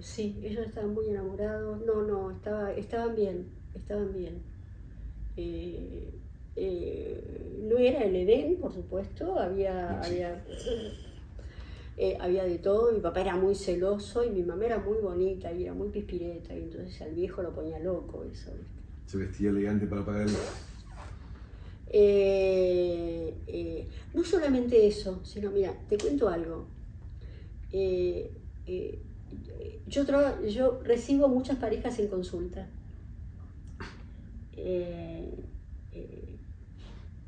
sí, ellos estaban muy enamorados, estaban bien. No era el Edén, por supuesto, había de todo. Mi papá era muy celoso y mi mamá era muy bonita y era muy pispireta, y entonces al viejo lo ponía loco eso. ¿Se vestía elegante para pagar el... No solamente eso, sino, mira, te cuento algo. Yo recibo muchas parejas en consulta.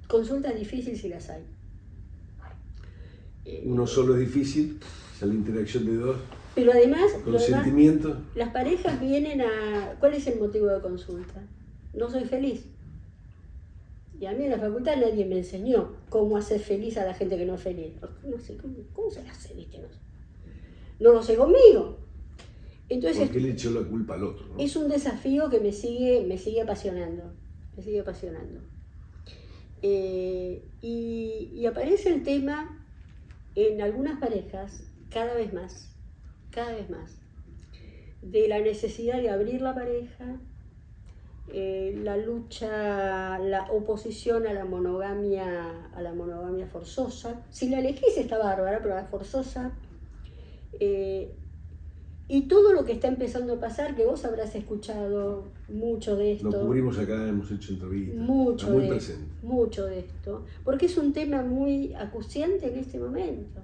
Consulta difícil si las hay. Uno solo es difícil, o sea, la interacción de dos. Pero además, sentimientos. Las parejas vienen a... ¿Cuál es el motivo de consulta? No soy feliz. Y a mí en la facultad nadie me enseñó cómo hacer feliz a la gente que no es feliz. No sé, ¿cómo se hace? ¿Viste? No lo sé conmigo. Entonces, ¿por qué le echó la culpa al otro? ¿No? Es un desafío que me sigue apasionando. Y aparece el tema en algunas parejas cada vez más, de la necesidad de abrir la pareja, la lucha, la oposición a la monogamia forzosa. Si la elegís está bárbara, pero la forzosa. Y todo lo que está empezando a pasar, que vos habrás escuchado mucho de esto. Lo cubrimos acá, hemos hecho entrevistas. Mucho de esto, porque es un tema muy acuciante en este momento.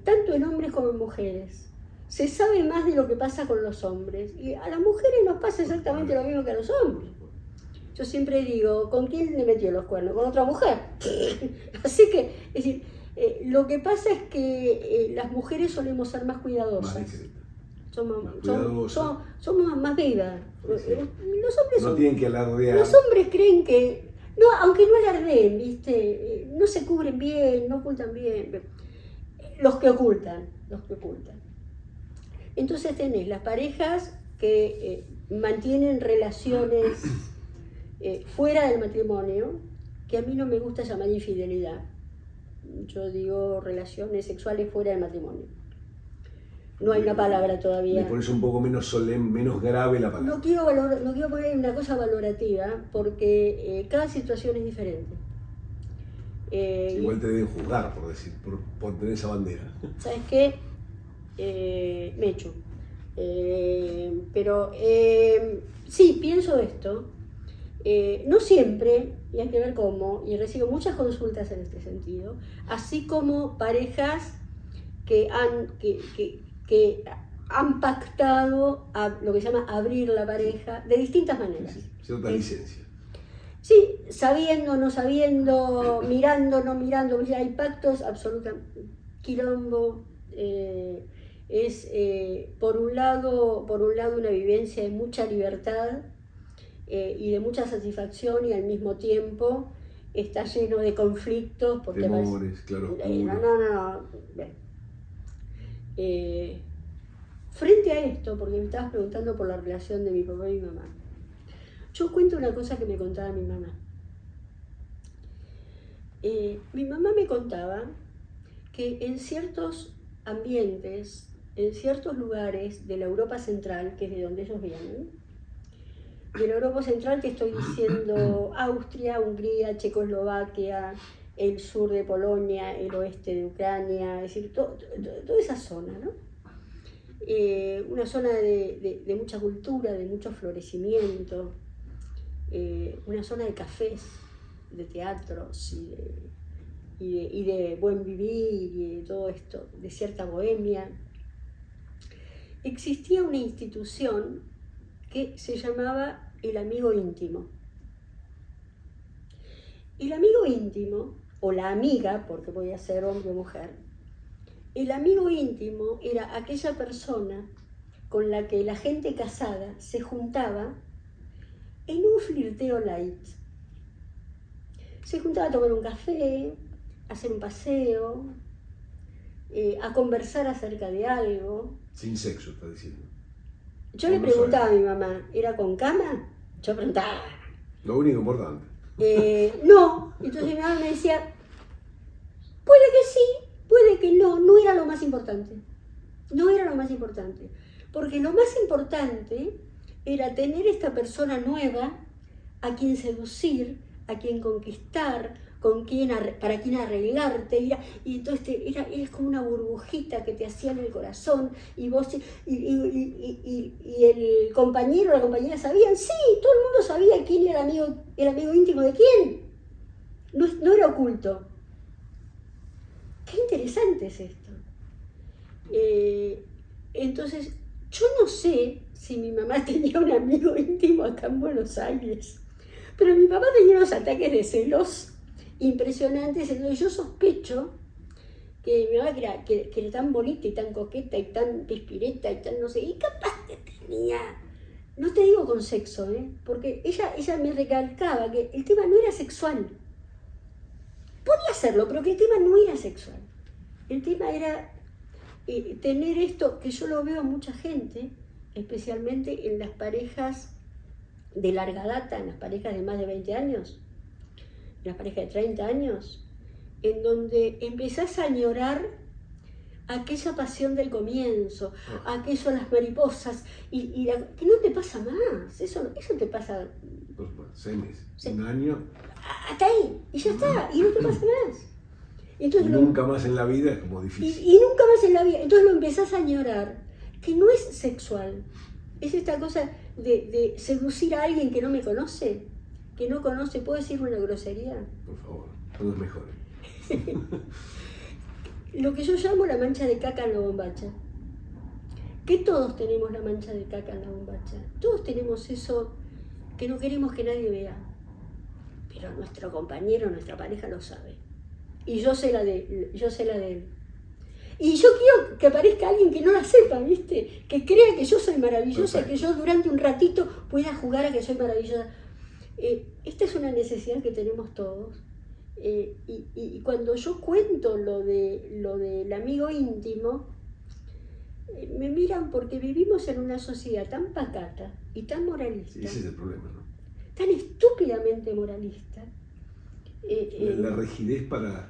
Tanto en hombres como en mujeres. Se sabe más de lo que pasa con los hombres. Y a las mujeres nos pasa exactamente lo mismo que a los hombres. Yo siempre digo, ¿con quién le metió los cuernos? Con otra mujer. Así que, es decir, lo que pasa es que las mujeres solemos ser más cuidadosas. Somos más vivas. Sí. Los hombres tienen que alardear. Los hombres creen que, no, aunque no alardeen, ¿viste? No se cubren bien, no ocultan bien. Los que ocultan. Entonces tenés las parejas que mantienen relaciones fuera del matrimonio, que a mí no me gusta llamar infidelidad. Yo digo relaciones sexuales fuera del matrimonio. no hay una palabra todavía. Le pones un poco menos solemne, menos grave la palabra. No quiero poner una cosa valorativa porque cada situación es diferente. Igual te deben juzgar por tener esa bandera. ¿Sabes qué? Me echo. Pero sí, pienso esto. No siempre, y hay que ver cómo, y recibo muchas consultas en este sentido, así como parejas que han pactado lo que se llama abrir la pareja de distintas maneras. Sí, cierta licencia. Sí, sabiendo, no sabiendo, mirando, no mirando, hay pactos absolutamente quilombo. Por un lado una vivencia de mucha libertad y de mucha satisfacción, y al mismo tiempo está lleno de conflictos. Temores, claro. No. Frente a esto, porque me estabas preguntando por la relación de mi papá y mi mamá, yo cuento una cosa que me contaba mi mamá. Mi mamá me contaba que en ciertos ambientes, en ciertos lugares de la Europa Central, que es de donde ellos vienen, de la Europa Central te estoy diciendo Austria, Hungría, Checoslovaquia, el sur de Polonia, el oeste de Ucrania, es decir, toda esa zona, ¿no? Una zona de mucha cultura, de mucho florecimiento, una zona de cafés, de teatros y de buen vivir y de todo esto, de cierta bohemia. Existía una institución que se llamaba el amigo íntimo. El amigo íntimo, o la amiga, porque podía ser hombre o mujer, el amigo íntimo era aquella persona con la que la gente casada se juntaba en un flirteo light. Se juntaba a tomar un café, a hacer un paseo, a conversar acerca de algo. Sin sexo, está diciendo. Yo le preguntaba a mi mamá, ¿era con cama? Yo preguntaba. Lo único importante. No. Entonces mi mamá me decía, puede que sí, puede que no. No era lo más importante. No era lo más importante. Porque lo más importante era tener esta persona nueva a quien seducir, a quien conquistar, para quien arreglarte, y entonces eres como una burbujita que te hacía en el corazón, y vos y el compañero o la compañera sabían, sí, todo el mundo sabía quién era el amigo íntimo de quién, no era oculto. Qué interesante es esto. Entonces, yo no sé si mi mamá tenía un amigo íntimo acá en Buenos Aires, pero mi papá tenía unos ataques de celos impresionantes. Entonces yo sospecho que mi mamá, que era tan bonita y tan coqueta y tan pispireta y tan no sé, y capaz que tenía, no te digo con sexo, porque ella me recalcaba que el tema no era sexual. Podía serlo, pero que el tema no era sexual. El tema era tener esto, que yo lo veo en mucha gente, especialmente en las parejas de larga data, en las parejas de más de 20 años, en las parejas de 30 años, en donde empezás a añorar aquella pasión del comienzo, aquello, las mariposas, que no te pasa más, eso te pasa... 6 meses, un año... Hasta ahí, y ya está, y no te pasa más. Entonces, nunca más en la vida es como difícil. Y nunca más en la vida, entonces lo empezás a añorar, que no es sexual, es esta cosa de seducir a alguien que no me conoce, que no conoce. ¿Puedo decir una grosería? Por favor, todo es mejor. Lo que yo llamo la mancha de caca en la bombacha. Que todos tenemos la mancha de caca en la bombacha. Todos tenemos eso que no queremos que nadie vea. Pero nuestro compañero, nuestra pareja lo sabe. Y yo sé la de él. Y yo quiero que aparezca alguien que no la sepa, ¿viste? Que crea que yo soy maravillosa, que yo durante un ratito pueda jugar a que soy maravillosa. Esta es una necesidad que tenemos todos. Y cuando yo cuento lo del amigo íntimo, me miran porque vivimos en una sociedad tan pacata y tan moralista. Sí, ese es el problema, ¿no? Tan estúpidamente moralista. La rigidez para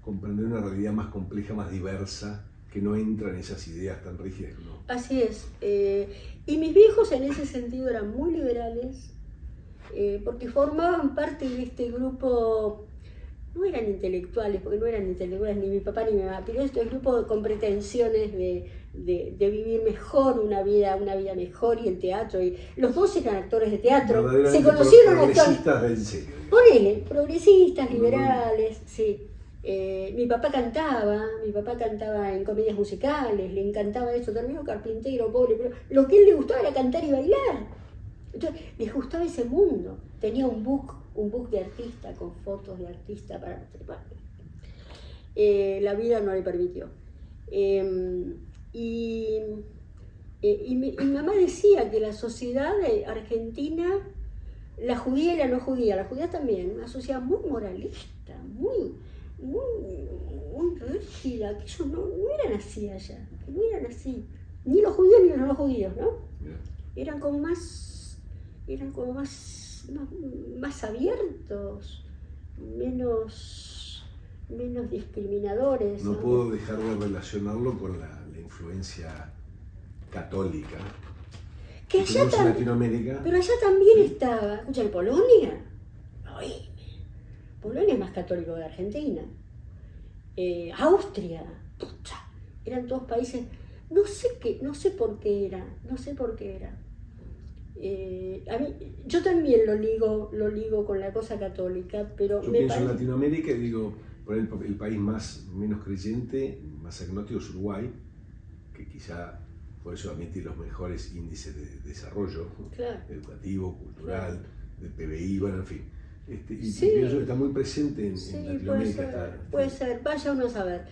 comprender una realidad más compleja, más diversa, que no entran esas ideas tan rígidas, ¿no? Así es. Y mis viejos en ese sentido eran muy liberales, porque formaban parte de este grupo. No eran intelectuales, porque no eran intelectuales ni mi papá ni mi mamá, pero este grupo con pretensiones de vivir mejor una vida mejor, y el teatro. Y los dos eran actores de teatro, se conocieron progresistas en serio. Ponele, progresistas, liberales, sí. Mi papá cantaba en comedias musicales, le encantaba eso, terminó carpintero, pobre, pero lo que a él le gustaba era cantar y bailar. Entonces, les gustaba ese mundo. Tenía un book de artista con fotos de artista para trepar. La vida no le permitió. Y mi mamá decía que la sociedad argentina, la judía y la no judía, la judía también, una sociedad muy moralista, muy rígida, que ellos no eran así allá, que no eran así. Ni los judíos ni los no judíos, ¿no? Eran como más abiertos, menos discriminadores. No puedo dejar de relacionarlo con la influencia católica que allá en Latinoamérica. Pero allá también estaba, escucha, en Polonia, Polonia es más católico que Argentina, Austria, pucha, eran todos países, no sé por qué era. A mí, yo también lo ligo con la cosa católica, pero yo pienso en Latinoamérica y digo, por el país menos creyente, más agnóstico es Uruguay, que quizá por eso admite los mejores índices de desarrollo, claro, educativo, cultural, claro, de PBI, bueno, en fin. Y sí, pienso que está muy presente en Latinoamérica. Puede ser, vaya uno a saber.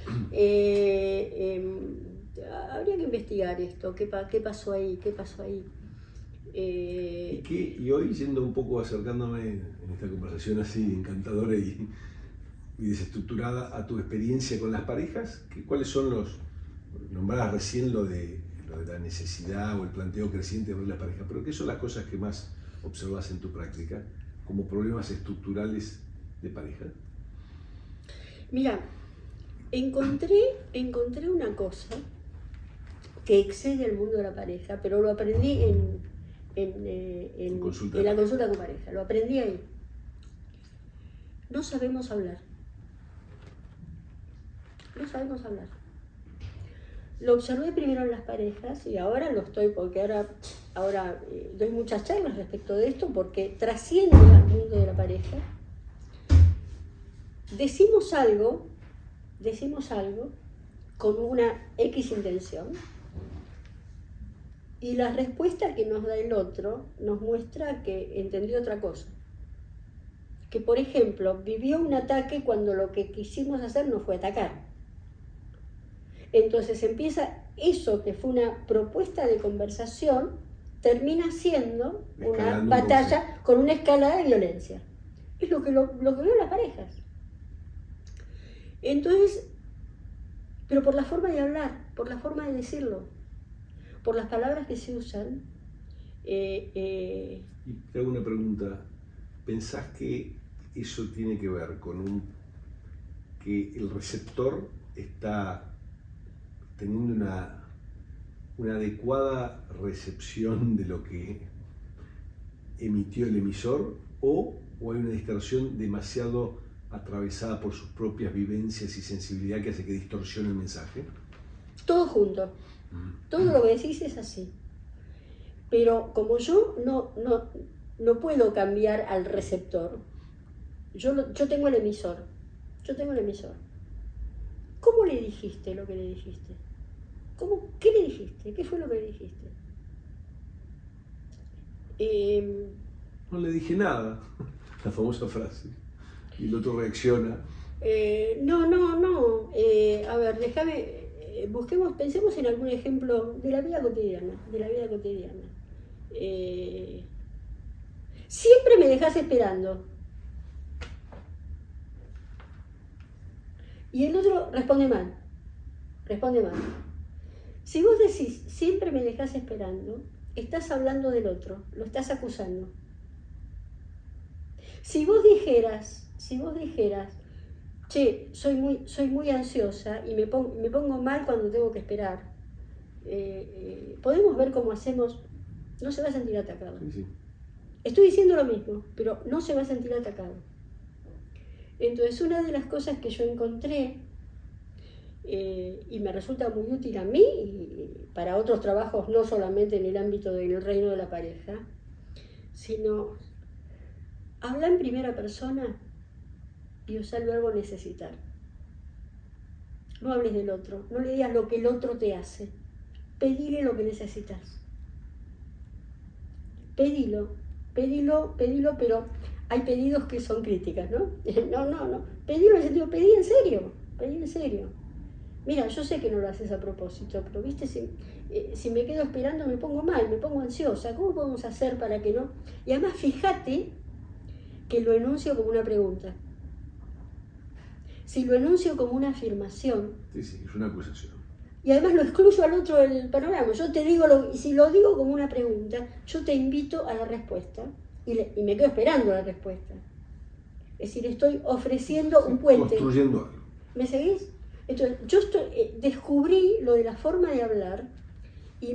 Habría que investigar esto, qué pasó ahí. Y hoy, yendo un poco, acercándome en esta conversación así encantadora y desestructurada a tu experiencia con las parejas, ¿cuáles son nombrabas recién lo de la necesidad o el planteo creciente de las parejas, pero qué son las cosas que más observas en tu práctica como problemas estructurales de pareja? Mira, encontré una cosa que excede el mundo de la pareja, pero lo aprendí en la consulta con pareja, lo aprendí ahí. No sabemos hablar. Lo observé primero en las parejas y ahora lo estoy, porque ahora doy muchas charlas respecto de esto, porque trasciende al mundo de la pareja. Decimos algo con una X intención, y la respuesta que nos da el otro nos muestra que entendió otra cosa. Que, por ejemplo, vivió un ataque cuando lo que quisimos hacer no fue atacar. Entonces empieza eso que fue una propuesta de conversación, termina siendo una batalla con una escalada de violencia. Es lo que veo en las parejas. Entonces, pero por la forma de hablar, por la forma de decirlo, por las palabras que se usan. Y te hago una pregunta. ¿Pensás que eso tiene que ver con que el receptor está teniendo una adecuada recepción de lo que emitió el emisor, o hay una distorsión demasiado atravesada por sus propias vivencias y sensibilidad que hace que distorsione el mensaje? Todo junto. Todo lo que decís es así. Pero como yo no puedo cambiar al receptor, yo tengo el emisor. ¿Cómo le dijiste lo que le dijiste? ¿Qué le dijiste? ¿Qué fue lo que le dijiste? No le dije nada, la famosa frase. Y el otro reacciona. No. A ver, pensemos en algún ejemplo de la vida cotidiana. Siempre me dejás esperando. Y el otro responde mal. Si vos decís, siempre me dejás esperando, estás hablando del otro, lo estás acusando. Si vos dijeras, che, soy muy ansiosa y me pongo mal cuando tengo que esperar. Podemos ver cómo hacemos, no se va a sentir atacado. Sí, sí. Estoy diciendo lo mismo, pero no se va a sentir atacado. Entonces, una de las cosas que yo encontré, y me resulta muy útil a mí y para otros trabajos, no solamente en el ámbito del reino de la pareja, sino habla en primera persona y usa el verbo necesitar. No hables del otro, no le digas lo que el otro te hace. Pedile lo que necesitas. Pedilo, pero hay pedidos que son críticas, ¿no? No. Pedilo en el sentido, pedí en serio. Mira, yo sé que no lo haces a propósito, pero viste, si me quedo esperando me pongo mal, me pongo ansiosa. ¿Cómo podemos hacer para que no? Y además fíjate que lo enuncio como una pregunta. Si lo enuncio como una afirmación. Sí, es una acusación. Y además lo excluyo al otro del panorama. Yo te digo, y si lo digo como una pregunta, yo te invito a la respuesta y me quedo esperando la respuesta. Es decir, estoy ofreciendo un puente. Construyendo algo. ¿Me seguís? Entonces, yo descubrí lo de la forma de hablar y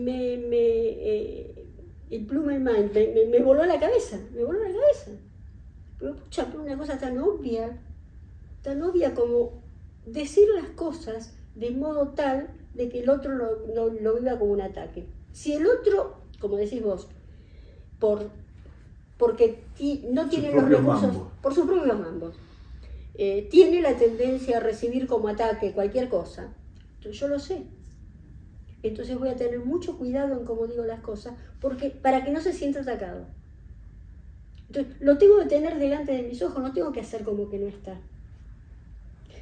el Plumel Mind me voló la cabeza. Pero pucha, una cosa tan obvia como decir las cosas de modo tal de que el otro lo viva como un ataque. Si el otro, como decís vos, porque no tiene los recursos, por sus propios mambos, tiene la tendencia a recibir como ataque cualquier cosa, entonces yo lo sé. Entonces voy a tener mucho cuidado en cómo digo las cosas, para que no se sienta atacado. Entonces, lo tengo que tener delante de mis ojos, no tengo que hacer como que no está.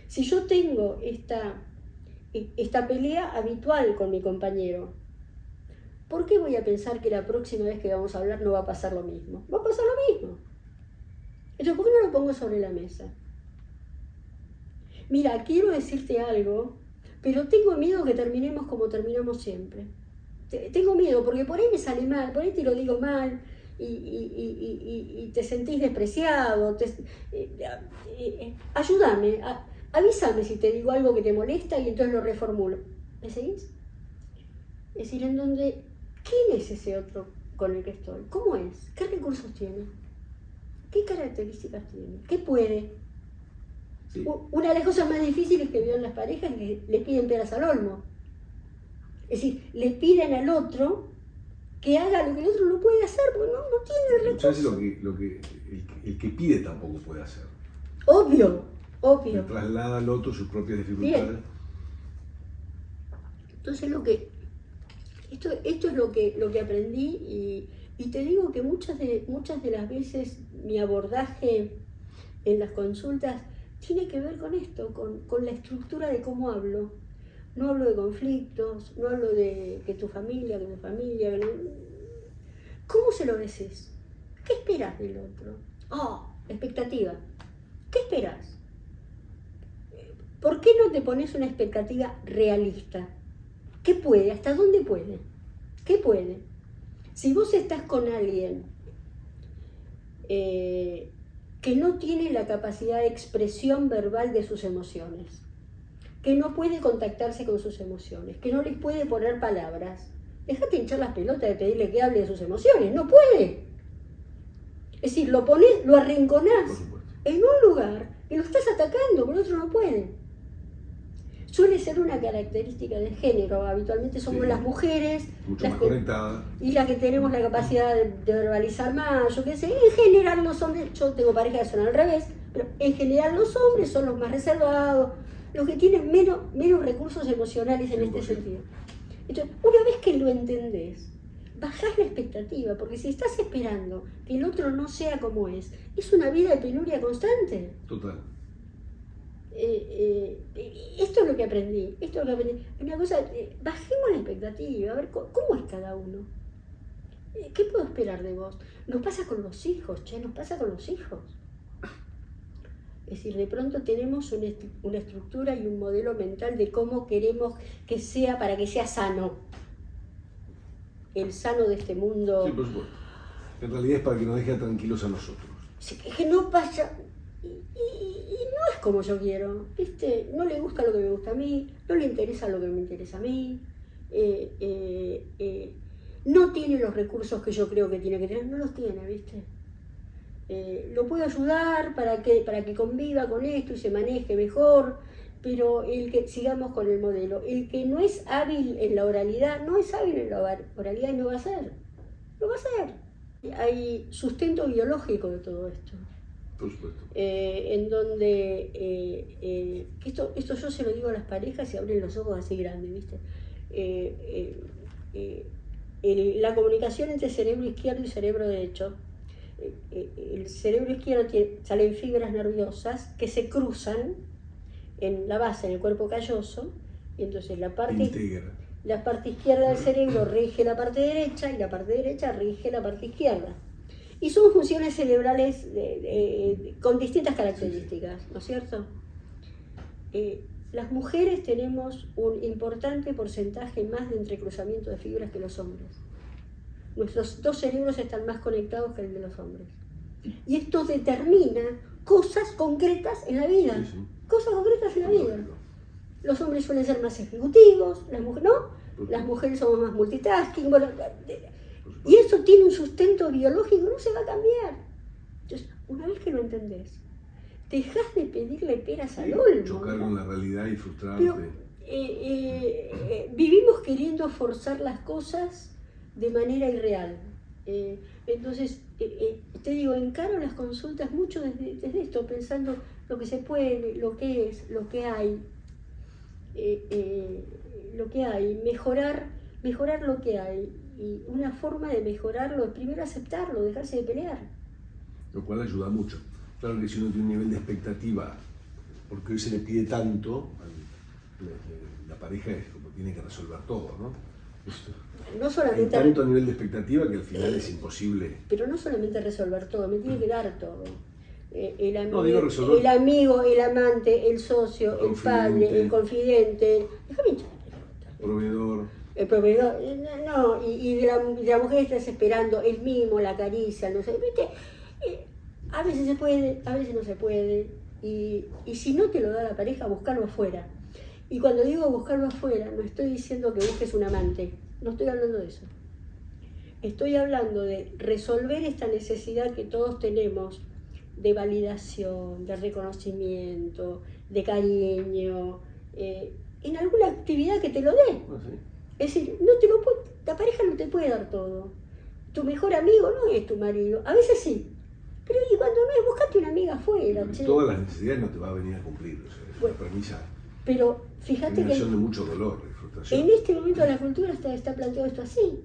Si yo tengo esta pelea habitual con mi compañero, ¿por qué voy a pensar que la próxima vez que vamos a hablar no va a pasar lo mismo? Va a pasar lo mismo. Entonces, ¿por qué no lo pongo sobre la mesa? Mira, quiero decirte algo, pero tengo miedo que terminemos como terminamos siempre. Tengo miedo porque por ahí me sale mal, por ahí te lo digo mal y te sentís despreciado. Ayúdame. Avísame si te digo algo que te molesta y entonces lo reformulo. ¿Me seguís? Es decir, en donde, ¿quién es ese otro con el que estoy? ¿Cómo es? ¿Qué recursos tiene? ¿Qué características tiene? ¿Qué puede? Sí. Una de las cosas más difíciles que veo en las parejas es que le piden peras al olmo. Es decir, le piden al otro que haga lo que el otro no puede hacer porque no tiene el recurso. Muchas veces lo que el que pide tampoco puede hacer. Obvio. Le traslada al otro sus propias dificultades. Bien. Entonces esto es lo que aprendí y te digo que muchas de las veces mi abordaje en las consultas tiene que ver con esto, con la estructura de cómo hablo. No hablo de conflictos, no hablo de que tu familia, que no. ¿Cómo se lo decís? ¿Qué esperas del otro? Expectativa. ¿Qué esperas? ¿Por qué no te pones una expectativa realista? ¿Qué puede? ¿Hasta dónde puede? ¿Qué puede? Si vos estás con alguien que no tiene la capacidad de expresión verbal de sus emociones, que no puede contactarse con sus emociones, que no les puede poner palabras, déjate hinchar las pelotas de pedirle que hable de sus emociones, no puede. Es decir, lo arrinconás en un lugar que lo estás atacando, pero el otro no puede. Suele ser una característica de género, habitualmente somos las mujeres mucho más conectadas y las que tenemos la capacidad de verbalizar más, yo qué sé. En general los hombres, yo tengo parejas que son al revés, pero en general los hombres son los más reservados, los que tienen menos recursos emocionales en este sentido. Entonces, una vez que lo entendés, bajás la expectativa, porque si estás esperando que el otro no sea como es una vida de penuria constante. Total. Esto es lo que aprendí. Una cosa, bajemos la expectativa, a ver cómo es cada uno. ¿Qué puedo esperar de vos? Nos pasa con los hijos, nos pasa con los hijos. Es decir, de pronto tenemos una estructura y un modelo mental de cómo queremos que sea para que sea sano. El sano de este mundo. Sí, por supuesto. En realidad es para que nos deje tranquilos a nosotros. Que no pasa. Y no es como yo quiero, ¿viste? No le gusta lo que me gusta a mí, no le interesa lo que me interesa a mí, no tiene los recursos que yo creo que tiene que tener, no los tiene, ¿viste? Lo puedo ayudar para que conviva con esto y se maneje mejor, pero sigamos con el modelo, el que no es hábil en la oralidad, no es hábil en la oralidad y no va a ser, no va a ser. Hay sustento biológico de todo esto. Por supuesto. En donde, esto yo se lo digo a las parejas y abren los ojos así grandes, ¿viste? La comunicación entre cerebro izquierdo y cerebro derecho. El cerebro izquierdo salen fibras nerviosas que se cruzan en la base, en el cuerpo calloso, y entonces la parte izquierda del cerebro rige la parte derecha y la parte derecha rige la parte izquierda. Y son funciones cerebrales con distintas características, ¿no es cierto? Las mujeres tenemos un importante porcentaje más de entrecruzamiento de fibras que los hombres. Nuestros dos cerebros están más conectados que el de los hombres. Y esto determina cosas concretas en la vida. Sí, sí. Cosas concretas en la vida. Los hombres suelen ser más ejecutivos, las mujeres no. Las mujeres somos más multitasking. Bueno, y eso tiene un sustento biológico, no se va a cambiar. Entonces, una vez que lo entendés, dejás de pedirle peras al olmo. Chocar con la realidad y frustrarte. Pero, vivimos queriendo forzar las cosas de manera irreal. Entonces, te digo, encaro las consultas mucho desde esto, pensando lo que se puede, lo que es, lo que hay, mejorar lo que hay. Y una forma de mejorarlo es primero aceptarlo, dejarse de pelear. Lo cual ayuda mucho. Claro que si uno tiene un nivel de expectativa, porque hoy se le pide tanto, la pareja es como tiene que resolver todo, ¿no? No solamente hay tanto nivel de expectativa que al final es imposible. Pero no solamente resolver todo, me tiene que dar todo. El amigo, el amante, el socio, el padre, el confidente. Déjame echar la pelota. El proveedor, no, y la mujer está esperando el mimo, la caricia, no sé, ¿viste? A veces se puede, a veces no se puede. Y si no te lo da la pareja, buscarlo afuera. Y cuando digo buscarlo afuera, no estoy diciendo que busques un amante, no estoy hablando de eso. Estoy hablando de resolver esta necesidad que todos tenemos de validación, de reconocimiento, de cariño, en alguna actividad que te lo dé. Es decir, la pareja no te puede dar todo. Tu mejor amigo no es tu marido, a veces sí. Pero y cuando no es, buscate una amiga afuera. Todas las necesidades no te va a venir a cumplir, o sea, es una premisa. Pero fíjate que de mucho dolor, de frustración. En este momento de la cultura está planteado esto así,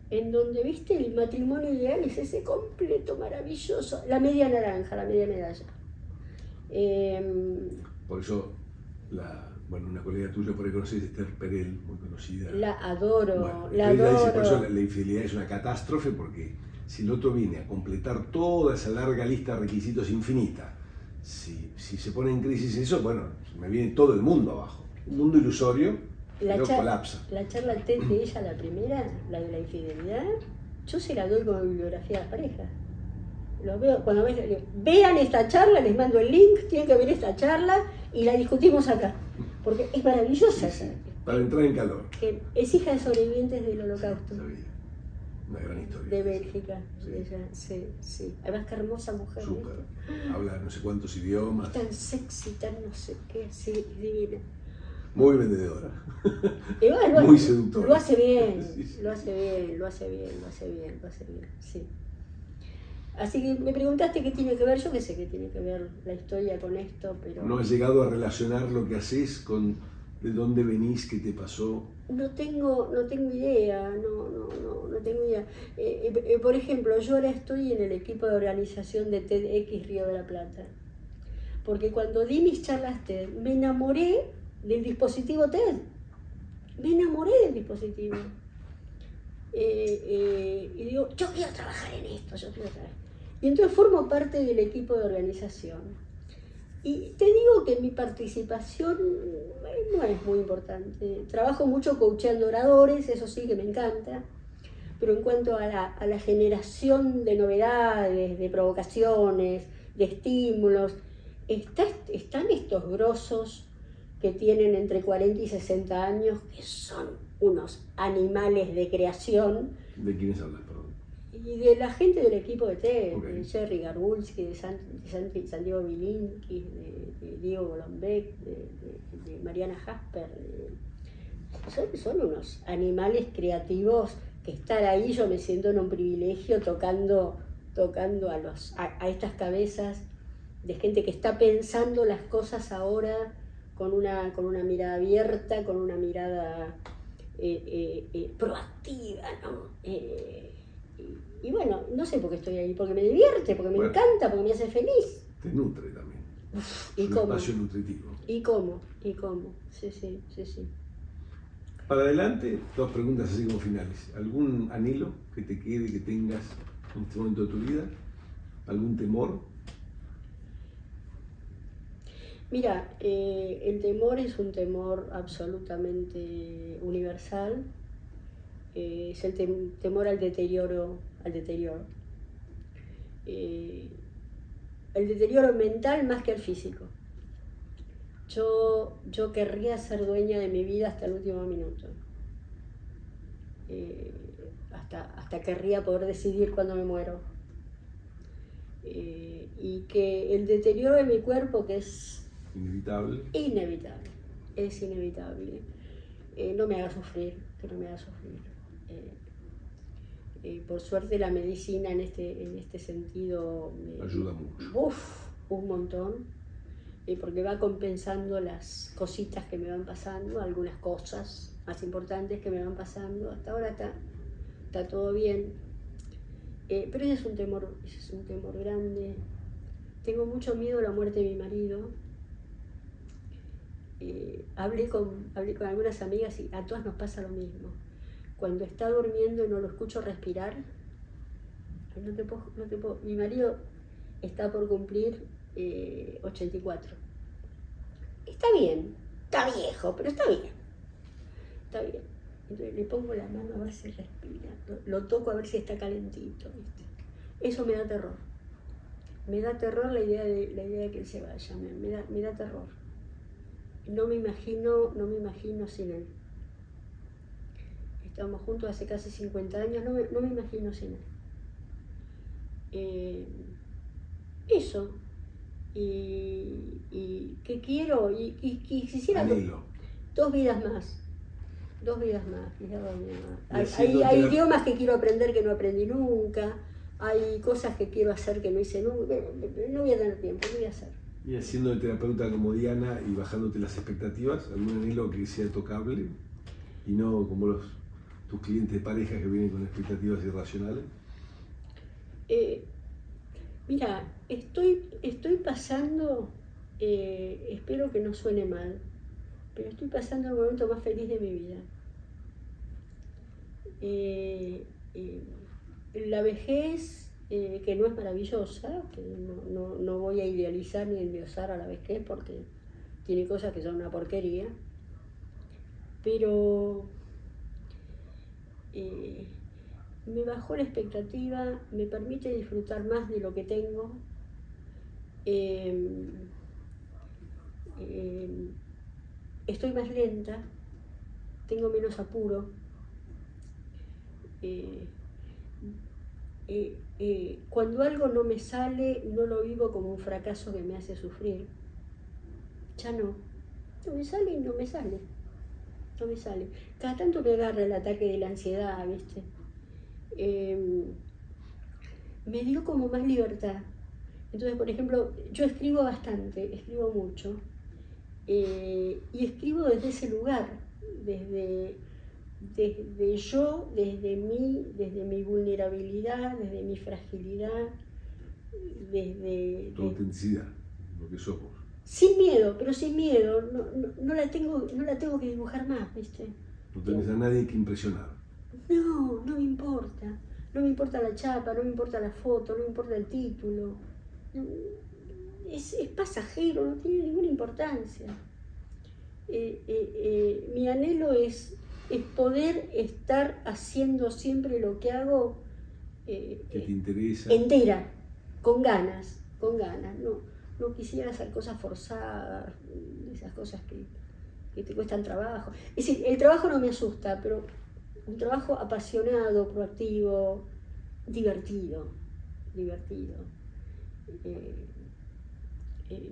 en donde, viste, el matrimonio ideal es ese completo maravilloso, la media naranja, la media medalla. Por eso, una colega tuya por ahí conoces, Esther Perel, muy conocida. La adoro, la adoro. Por eso la infidelidad es una catástrofe, porque si el otro viene a completar toda esa larga lista de requisitos infinita, si se pone en crisis eso, bueno, me viene todo el mundo abajo. Un mundo ilusorio, pero colapsa. La charla TED de ella, la primera, la de la infidelidad, yo se la doy como bibliografía a las parejas. Lo veo, cuando vean esta charla, les mando el link, tienen que ver esta charla y la discutimos acá. Porque es maravillosa. Sí, para entrar en calor. Es hija de sobrevivientes del Holocausto. Una gran historia. De Bélgica, sí. Ella, sí. Además, qué hermosa mujer. Súper. Habla no sé cuántos idiomas. Tan sexy, tan no sé qué, sí, divina. Muy vendedora. Igual, muy seductora. Lo hace bien, sí. lo hace bien, sí. Así que me preguntaste qué tiene que ver, yo que sé qué tiene que ver la historia con esto, pero... ¿No has llegado a relacionar lo que haces con de dónde venís, qué te pasó? No tengo idea, no tengo idea. Por ejemplo, yo ahora estoy en el equipo de organización de TEDx Río de la Plata, porque cuando di mis charlas TED, me enamoré del dispositivo TED. Me enamoré del dispositivo. Y digo, yo quiero trabajar en esto, Y entonces formo parte del equipo de organización. Y te digo que mi participación no es muy importante. Trabajo mucho coacheando oradores, eso sí que me encanta. Pero en cuanto a la generación de novedades, de provocaciones, de estímulos, están estos grosos que tienen entre 40 y 60 años, que son unos animales de creación. ¿De quiénes hablas, perdón? Y de la gente del equipo de TED, Okay. de Jerry Garbulski, de Santiago Bilinkis, de Diego Golombek, de Mariana Jasper. Son unos animales creativos que estar ahí, yo me siento en un privilegio tocando a estas cabezas de gente que está pensando las cosas ahora con una mirada abierta, con una mirada proactiva, ¿no? Y bueno, no sé por qué estoy ahí, porque me divierte, porque me encanta, porque me hace feliz. Te nutre también. ¿Y es un cómo? Espacio nutritivo. ¿Y cómo? Sí. Para adelante, 2 preguntas así como finales. ¿Algún anhelo que te quede, que tengas en este momento de tu vida? ¿Algún temor? Mira, el temor es un temor absolutamente universal. Es el temor al deterioro. El deterioro mental más que el físico. Yo querría ser dueña de mi vida hasta el último minuto. Hasta querría poder decidir cuándo me muero. Y que el deterioro de mi cuerpo, que es inevitable, es inevitable, no me haga sufrir, que no me haga sufrir. Por suerte la medicina en este sentido ayuda mucho. Un montón, porque va compensando las cositas que me van pasando, algunas cosas más importantes que me van pasando. Hasta ahora está todo bien, pero ese es un temor grande. Tengo mucho miedo a la muerte de mi marido. Hablé con algunas amigas y a todas nos pasa lo mismo. Cuando está durmiendo y no lo escucho respirar, no te puedo. Mi marido está por cumplir 84. Está bien, está viejo, pero está bien. Entonces le pongo la mano a ver si respira, lo toco a ver si está calentito, ¿viste? Eso me da terror. Me da terror la idea de que él se vaya, me da terror. No me imagino sin él. Estamos juntos hace casi 50 años, no me imagino sin él. Eso. Y ¿qué quiero? Y quisiera dos vidas más. Hay idiomas que quiero aprender que no aprendí nunca. Hay cosas que quiero hacer que no hice nunca. No voy a tener tiempo, no voy a hacer. Y haciendo de terapeuta como Diana y bajándote las expectativas, algún anhelo que sea tocable y no como tus clientes de pareja que vienen con expectativas irracionales. Mira, estoy pasando, espero que no suene mal, pero estoy pasando el momento más feliz de mi vida. La vejez, que no es maravillosa, que no voy a idealizar ni endiosar a la vejez porque tiene cosas que son una porquería, pero me bajó la expectativa, me permite disfrutar más de lo que tengo. Estoy más lenta, tengo menos apuro. Cuando algo no me sale, no lo vivo como un fracaso que me hace sufrir. Ya no me sale y no me sale. Cada tanto me agarra el ataque de la ansiedad, ¿viste? Me dio como más libertad. Entonces, por ejemplo, yo escribo bastante, escribo mucho, y escribo desde ese lugar, desde mi vulnerabilidad, desde mi fragilidad, desde tu autenticidad, lo que somos. Sin miedo, no la tengo que dibujar más, ¿viste? No tenés a nadie que impresionar. No me importa la chapa, no me importa la foto, no me importa el título. Es pasajero, no tiene ninguna importancia. Mi anhelo es poder estar haciendo siempre lo que hago que te interesa. Entera, con ganas. no quisiera hacer cosas forzadas, esas cosas que te cuestan trabajo. Es decir, el trabajo no me asusta, pero un trabajo apasionado, proactivo, divertido.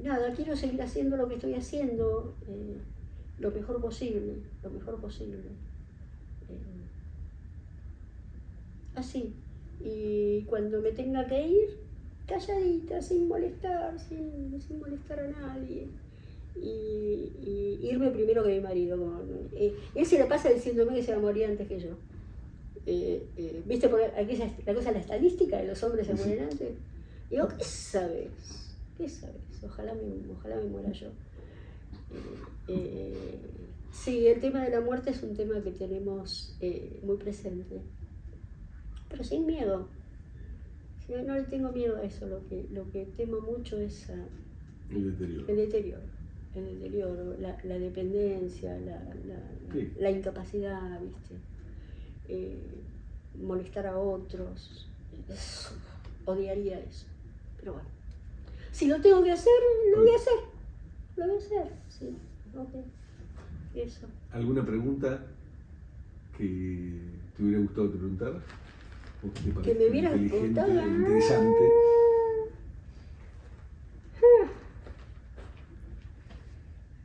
Nada, quiero seguir haciendo lo que estoy haciendo, lo mejor posible. Así. Y cuando me tenga que ir, calladita, sin molestar a nadie. Y irme primero que mi marido. Él se la pasa diciéndome que se va a morir antes que yo. ¿Viste por aquella, la cosa de la estadística de los hombres se mueren antes? Digo, ¿qué sabes? Ojalá me muera yo. Sí, el tema de la muerte es un tema que tenemos muy presente, pero sin miedo. No le tengo miedo a eso, lo que temo mucho es el deterioro, la dependencia, la incapacidad, ¿viste? Molestar a otros, odiaría eso, pero bueno. Si lo tengo que hacer, lo voy a hacer, sí, ok, eso. ¿Alguna pregunta que te hubiera gustado te preguntar? Que me hubiera preguntado. Interesante.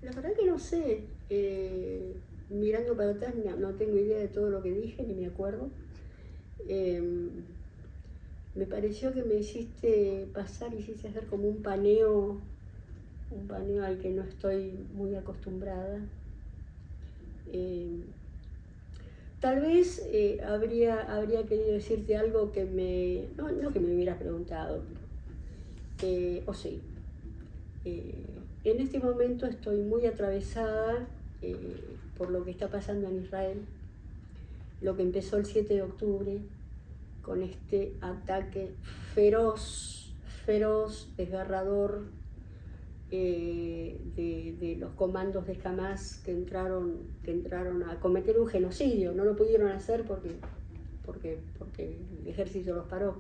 La verdad que no sé, mirando para atrás no tengo idea de todo lo que dije, ni me acuerdo. Me pareció que me hiciste hacer como un paneo al que no estoy muy acostumbrada. Tal vez habría querido decirte algo que no que me hubieras preguntado, o sí. En este momento estoy muy atravesada por lo que está pasando en Israel, lo que empezó el 7 de octubre, con este ataque feroz, desgarrador de los comandos de Hamas que entraron a cometer un genocidio. No lo pudieron hacer porque el ejército los paró.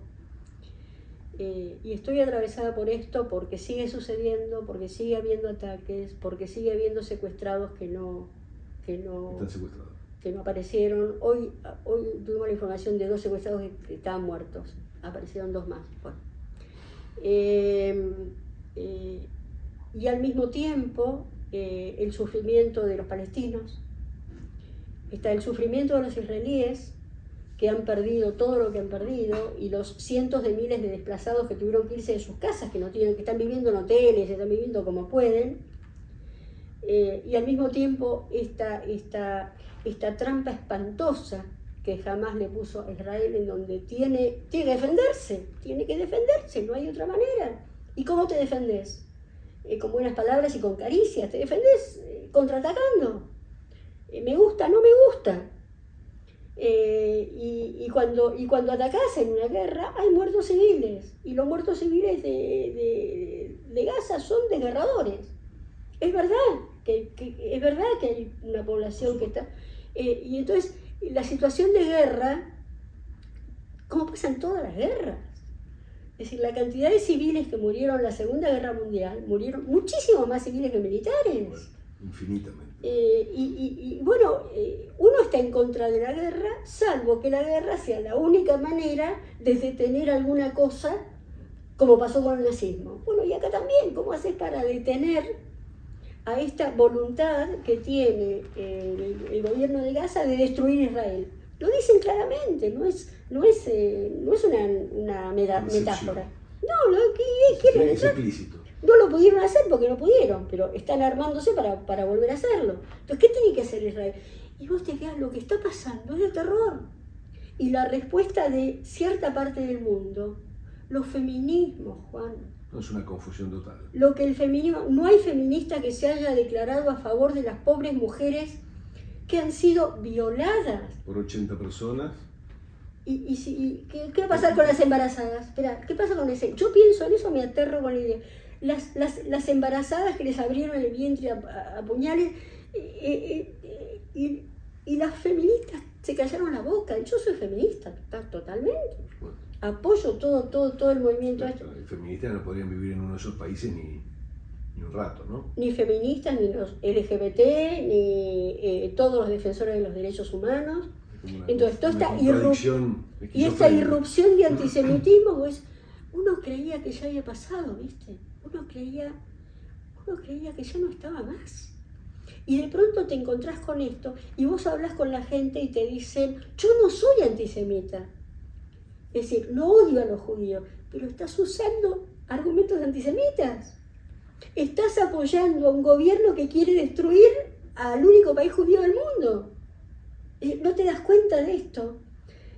Y estoy atravesada por esto porque sigue sucediendo, porque sigue habiendo ataques, porque sigue habiendo secuestrados que no Están secuestrados. Que no aparecieron. Hoy tuvimos la información de 2 secuestrados que estaban muertos. Aparecieron 2 más. Bueno. Y al mismo tiempo, el sufrimiento de los palestinos. Está el sufrimiento de los israelíes, que han perdido todo lo que han perdido, y los cientos de miles de desplazados que tuvieron que irse de sus casas, que están viviendo en hoteles, están viviendo como pueden. Y al mismo tiempo esta trampa espantosa que jamás le puso a Israel, en donde tiene que defenderse, no hay otra manera. ¿Y cómo te defendés? Con buenas palabras y con caricias, te defendés contraatacando. Me gusta, no me gusta. Y cuando atacás en una guerra hay muertos civiles, y los muertos civiles de Gaza son desgarradores. Es verdad que hay una población que está... y entonces la situación de guerra, como pasa en todas las guerras, es decir, la cantidad de civiles que murieron en la Segunda Guerra Mundial, murieron muchísimos más civiles que militares. Bueno, infinitamente. Uno está en contra de la guerra, salvo que la guerra sea la única manera de detener alguna cosa, como pasó con el nazismo. Bueno, y acá también, ¿cómo haces para detener a esta voluntad que tiene el gobierno de Gaza de destruir Israel? Lo dicen claramente, no es una metáfora. No, lo que quieren es explícito. No lo pudieron hacer porque no pudieron, pero están armándose para volver a hacerlo. Entonces, ¿qué tiene que hacer Israel? Y vos te quedás, lo que está pasando es de terror. Y la respuesta de cierta parte del mundo, los feminismos, Juan. No, es una confusión total. Lo que el feminismo, no hay feminista que se haya declarado a favor de las pobres mujeres que han sido violadas. Por 80 personas. ¿Qué va a pasar con las embarazadas? Espera, ¿qué pasa con ese? Yo pienso en eso, me aterro con la idea. Las embarazadas que les abrieron el vientre a puñales, y las feministas se callaron la boca. Yo soy feminista, totalmente. apoyo todo el movimiento. Los feministas no podrían vivir en uno de esos países ni un rato, ¿no? Ni feministas, ni los LGBT, ni todos los defensores de los derechos humanos. Entonces, toda esta irrupción de antisemitismo, pues, uno creía que ya había pasado, ¿viste? Uno creía que ya no estaba más. Y de pronto te encontrás con esto y vos hablas con la gente y te dicen, yo no soy antisemita. Es decir, no odio a los judíos, pero estás usando argumentos antisemitas. Estás apoyando a un gobierno que quiere destruir al único país judío del mundo. No te das cuenta de esto.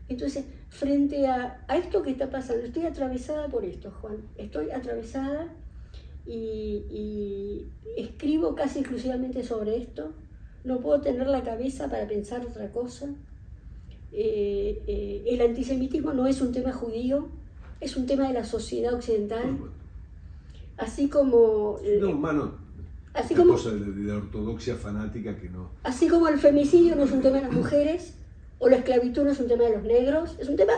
Entonces, frente a esto que está pasando, estoy atravesada por esto, Juan. Estoy atravesada y escribo casi exclusivamente sobre esto. No puedo tener la cabeza para pensar otra cosa. El antisemitismo no es un tema judío, es un tema de la sociedad occidental. Así como... así como cosa de la ortodoxia fanática que no... Así como el femicidio no es un tema de las mujeres, o la esclavitud no es un tema de los negros, es un tema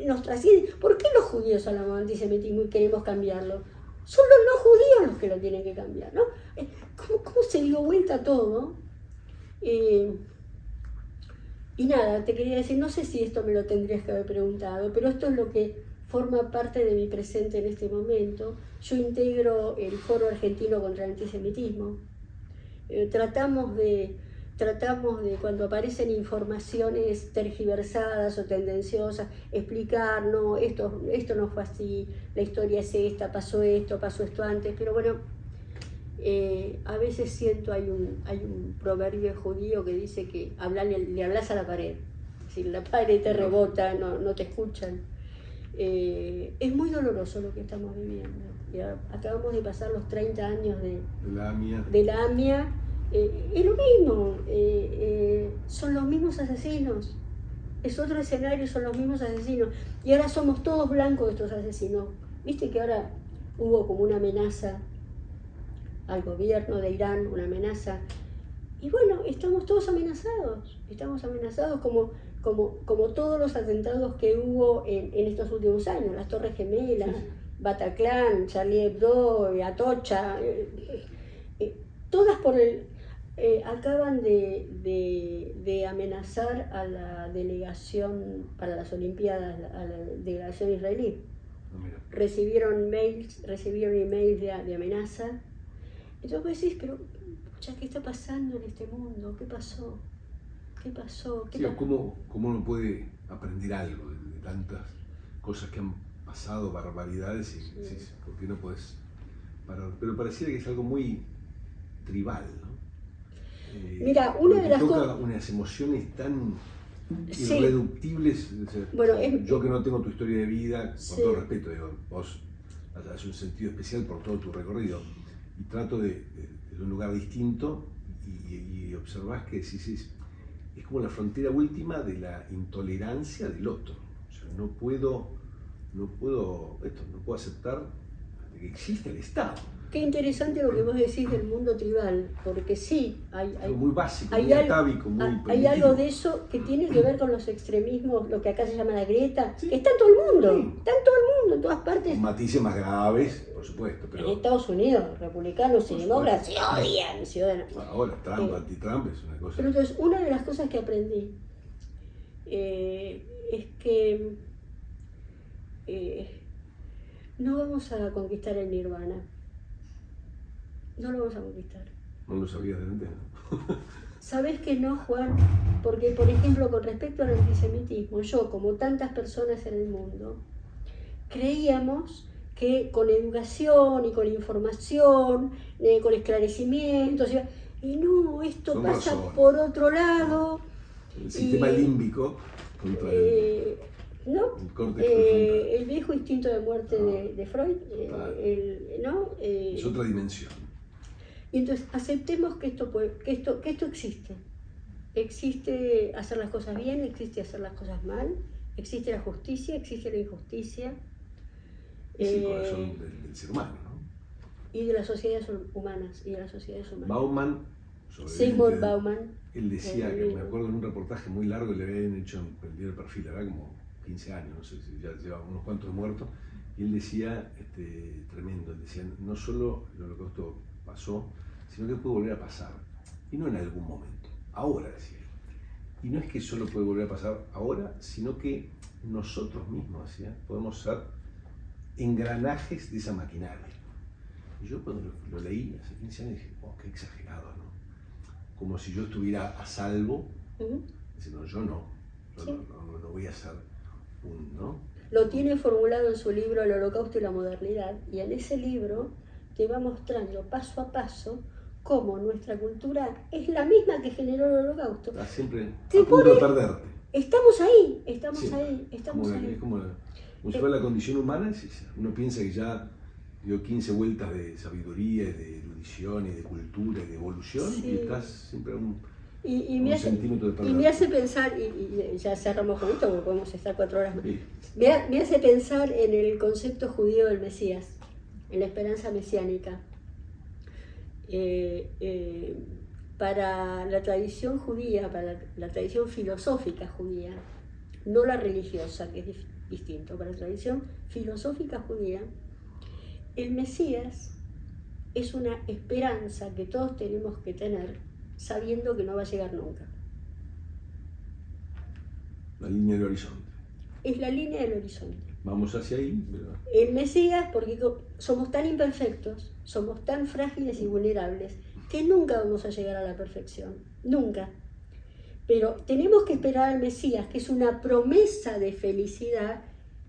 nos trasciende. ¿Por qué los judíos hablamos de antisemitismo y queremos cambiarlo? Son los no judíos los que lo tienen que cambiar, ¿no? ¿Cómo se dio vuelta todo? Y nada, te quería decir, no sé si esto me lo tendrías que haber preguntado, pero esto es lo que forma parte de mi presente en este momento. Yo integro el Foro Argentino contra el Antisemitismo. Tratamos de, cuando aparecen informaciones tergiversadas o tendenciosas, explicar, no, esto no fue así, la historia es esta, pasó esto antes, pero bueno, a veces siento, hay un proverbio judío que dice que le hablas a la pared, si la pared te rebota, no te escuchan. Es muy doloroso lo que estamos viviendo. Acabamos de pasar los 30 años de la AMIA. Es lo mismo, son los mismos asesinos. Es otro escenario, son los mismos asesinos. Y ahora somos todos blancos de estos asesinos. Viste que ahora hubo como una amenaza al gobierno de Irán, una amenaza. Y bueno, estamos todos amenazados. Estamos amenazados como todos los atentados que hubo en estos últimos años, las Torres Gemelas, sí. Bataclan, Charlie Hebdo, Atocha, todas acaban de amenazar a la delegación para las Olimpiadas, a la delegación israelí. Recibieron emails de amenaza. Entonces vos decís, pero ¿qué está pasando en este mundo? ¿Qué pasó? ¿Cómo uno puede aprender algo de tantas cosas que han pasado, barbaridades, sí. ¿Por qué no puedes parar? Pero pareciera que es algo muy tribal, ¿no? Mira, una de las cosas... unas emociones tan irreductibles. O sea, bueno, yo que no tengo tu historia de vida, con todo respeto, digo, vos has un sentido especial por todo tu recorrido, y trato de un lugar distinto y observás que es como la frontera última de la intolerancia del otro. O sea, no puedo aceptar que existe el Estado. Qué interesante lo que vos decís del mundo tribal, porque sí, hay muy básico, muy atávico, muy primitivo. Hay algo de eso que tiene que ver con los extremismos, lo que acá se llama la grieta, que está en todo el mundo, en todas partes. Con matices más graves, por supuesto. Pero... En Estados Unidos, republicanos y demócratas se odian. Ahora, anti-Trump es una cosa. Pero entonces, una de las cosas que aprendí es que no vamos a conquistar el nirvana. No lo vamos a conquistar. No lo sabías de antes. ¿Sabés que no, Juan? Porque, por ejemplo, con respecto al antisemitismo, yo, como tantas personas en el mundo, creíamos que con educación y con información, con esclarecimientos, y no, esto pasa por otro lado. El sistema límbico contra el el viejo instinto de muerte de Freud, es otra dimensión. Y entonces aceptemos que esto existe. Existe hacer las cosas bien, existe hacer las cosas mal, existe la justicia, existe la injusticia. Es el corazón del ser humano, ¿no? Y de las sociedades humanas, Sigmund Bauman, él decía, que me acuerdo en un reportaje muy largo, le habían hecho en el diario Perfil, era como 15 años, no sé si ya lleva unos cuantos muertos, y él decía, tremendo, él decía, no solo el holocausto pasó, sino que puede volver a pasar, y no en algún momento, ahora decía él. Y no es que solo puede volver a pasar ahora, sino que nosotros mismos, ¿sí? Podemos ser engranajes de esa maquinaria. Y yo cuando lo leí hace 15 años dije, oh, qué exagerado, ¿no? Como si yo estuviera a salvo, diciendo, yo no voy a ser un, ¿no? Lo tiene formulado en su libro El Holocausto y la Modernidad, y en ese libro te va mostrando paso a paso cómo nuestra cultura es la misma que generó el Holocausto. Está siempre a punto de perderte. Estamos ahí, estamos Siempre. ahí. Es como si fuera la condición humana, uno piensa que ya dio 15 vueltas de sabiduría, de erudición, y de cultura, y de evolución, sí. Y estás siempre a un centímetro de perderte. Y me hace pensar, y ya cerramos con esto porque podemos estar 4 horas más, sí. Me hace pensar en el concepto judío del Mesías, en la esperanza mesiánica. Para la tradición judía, para la tradición filosófica judía, no la religiosa, que es distinto, para la tradición filosófica judía, el Mesías es una esperanza que todos tenemos que tener, sabiendo que no va a llegar nunca. La línea del horizonte. Es la línea del horizonte. Vamos hacia ahí, ¿verdad? El Mesías, porque somos tan imperfectos, somos tan frágiles y vulnerables, que nunca vamos a llegar a la perfección, nunca. Pero tenemos que esperar al Mesías, que es una promesa de felicidad,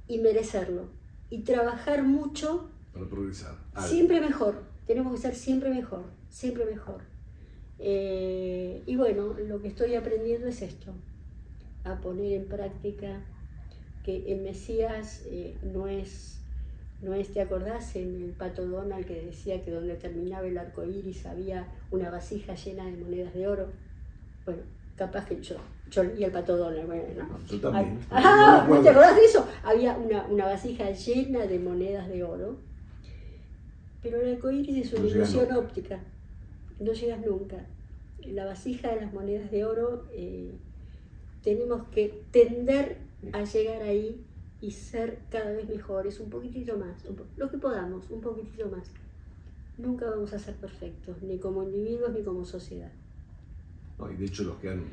y merecerlo. Y trabajar mucho para progresar. Siempre mejor, tenemos que ser siempre mejor, siempre mejor. Y bueno, lo que estoy aprendiendo es esto, a poner en práctica que el Mesías no es, ¿te acordás en el Pato Donald que decía que donde terminaba el arco iris había una vasija llena de monedas de oro? Bueno, capaz que yo leí el Pato Donald, bueno, no. Yo también. ¿No te acordás de eso? Había una vasija llena de monedas de oro, pero el arco iris es una ilusión óptica, no llegas nunca. La vasija de las monedas de oro, tenemos que tender a llegar ahí y ser cada vez mejores, un poquitito más, lo que podamos, un poquitito más. Nunca vamos a ser perfectos, ni como individuos ni como sociedad. No, y de hecho los que han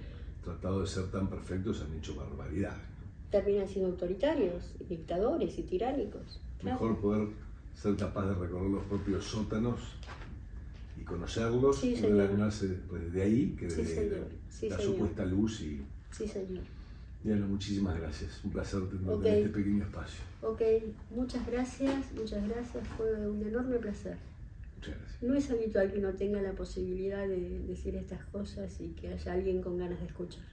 tratado de ser tan perfectos han hecho barbaridades, ¿no? Terminan siendo autoritarios, dictadores y tiránicos. Mejor poder ser capaz de recorrer los propios sótanos y conocerlos, y relacionarse de ahí que desde la supuesta luz. Sí, señor. Diana, muchísimas gracias. Un placer tenerte en este pequeño espacio. Ok, muchas gracias. Fue un enorme placer. Muchas gracias. No es habitual que uno tenga la posibilidad de decir estas cosas y que haya alguien con ganas de escuchar.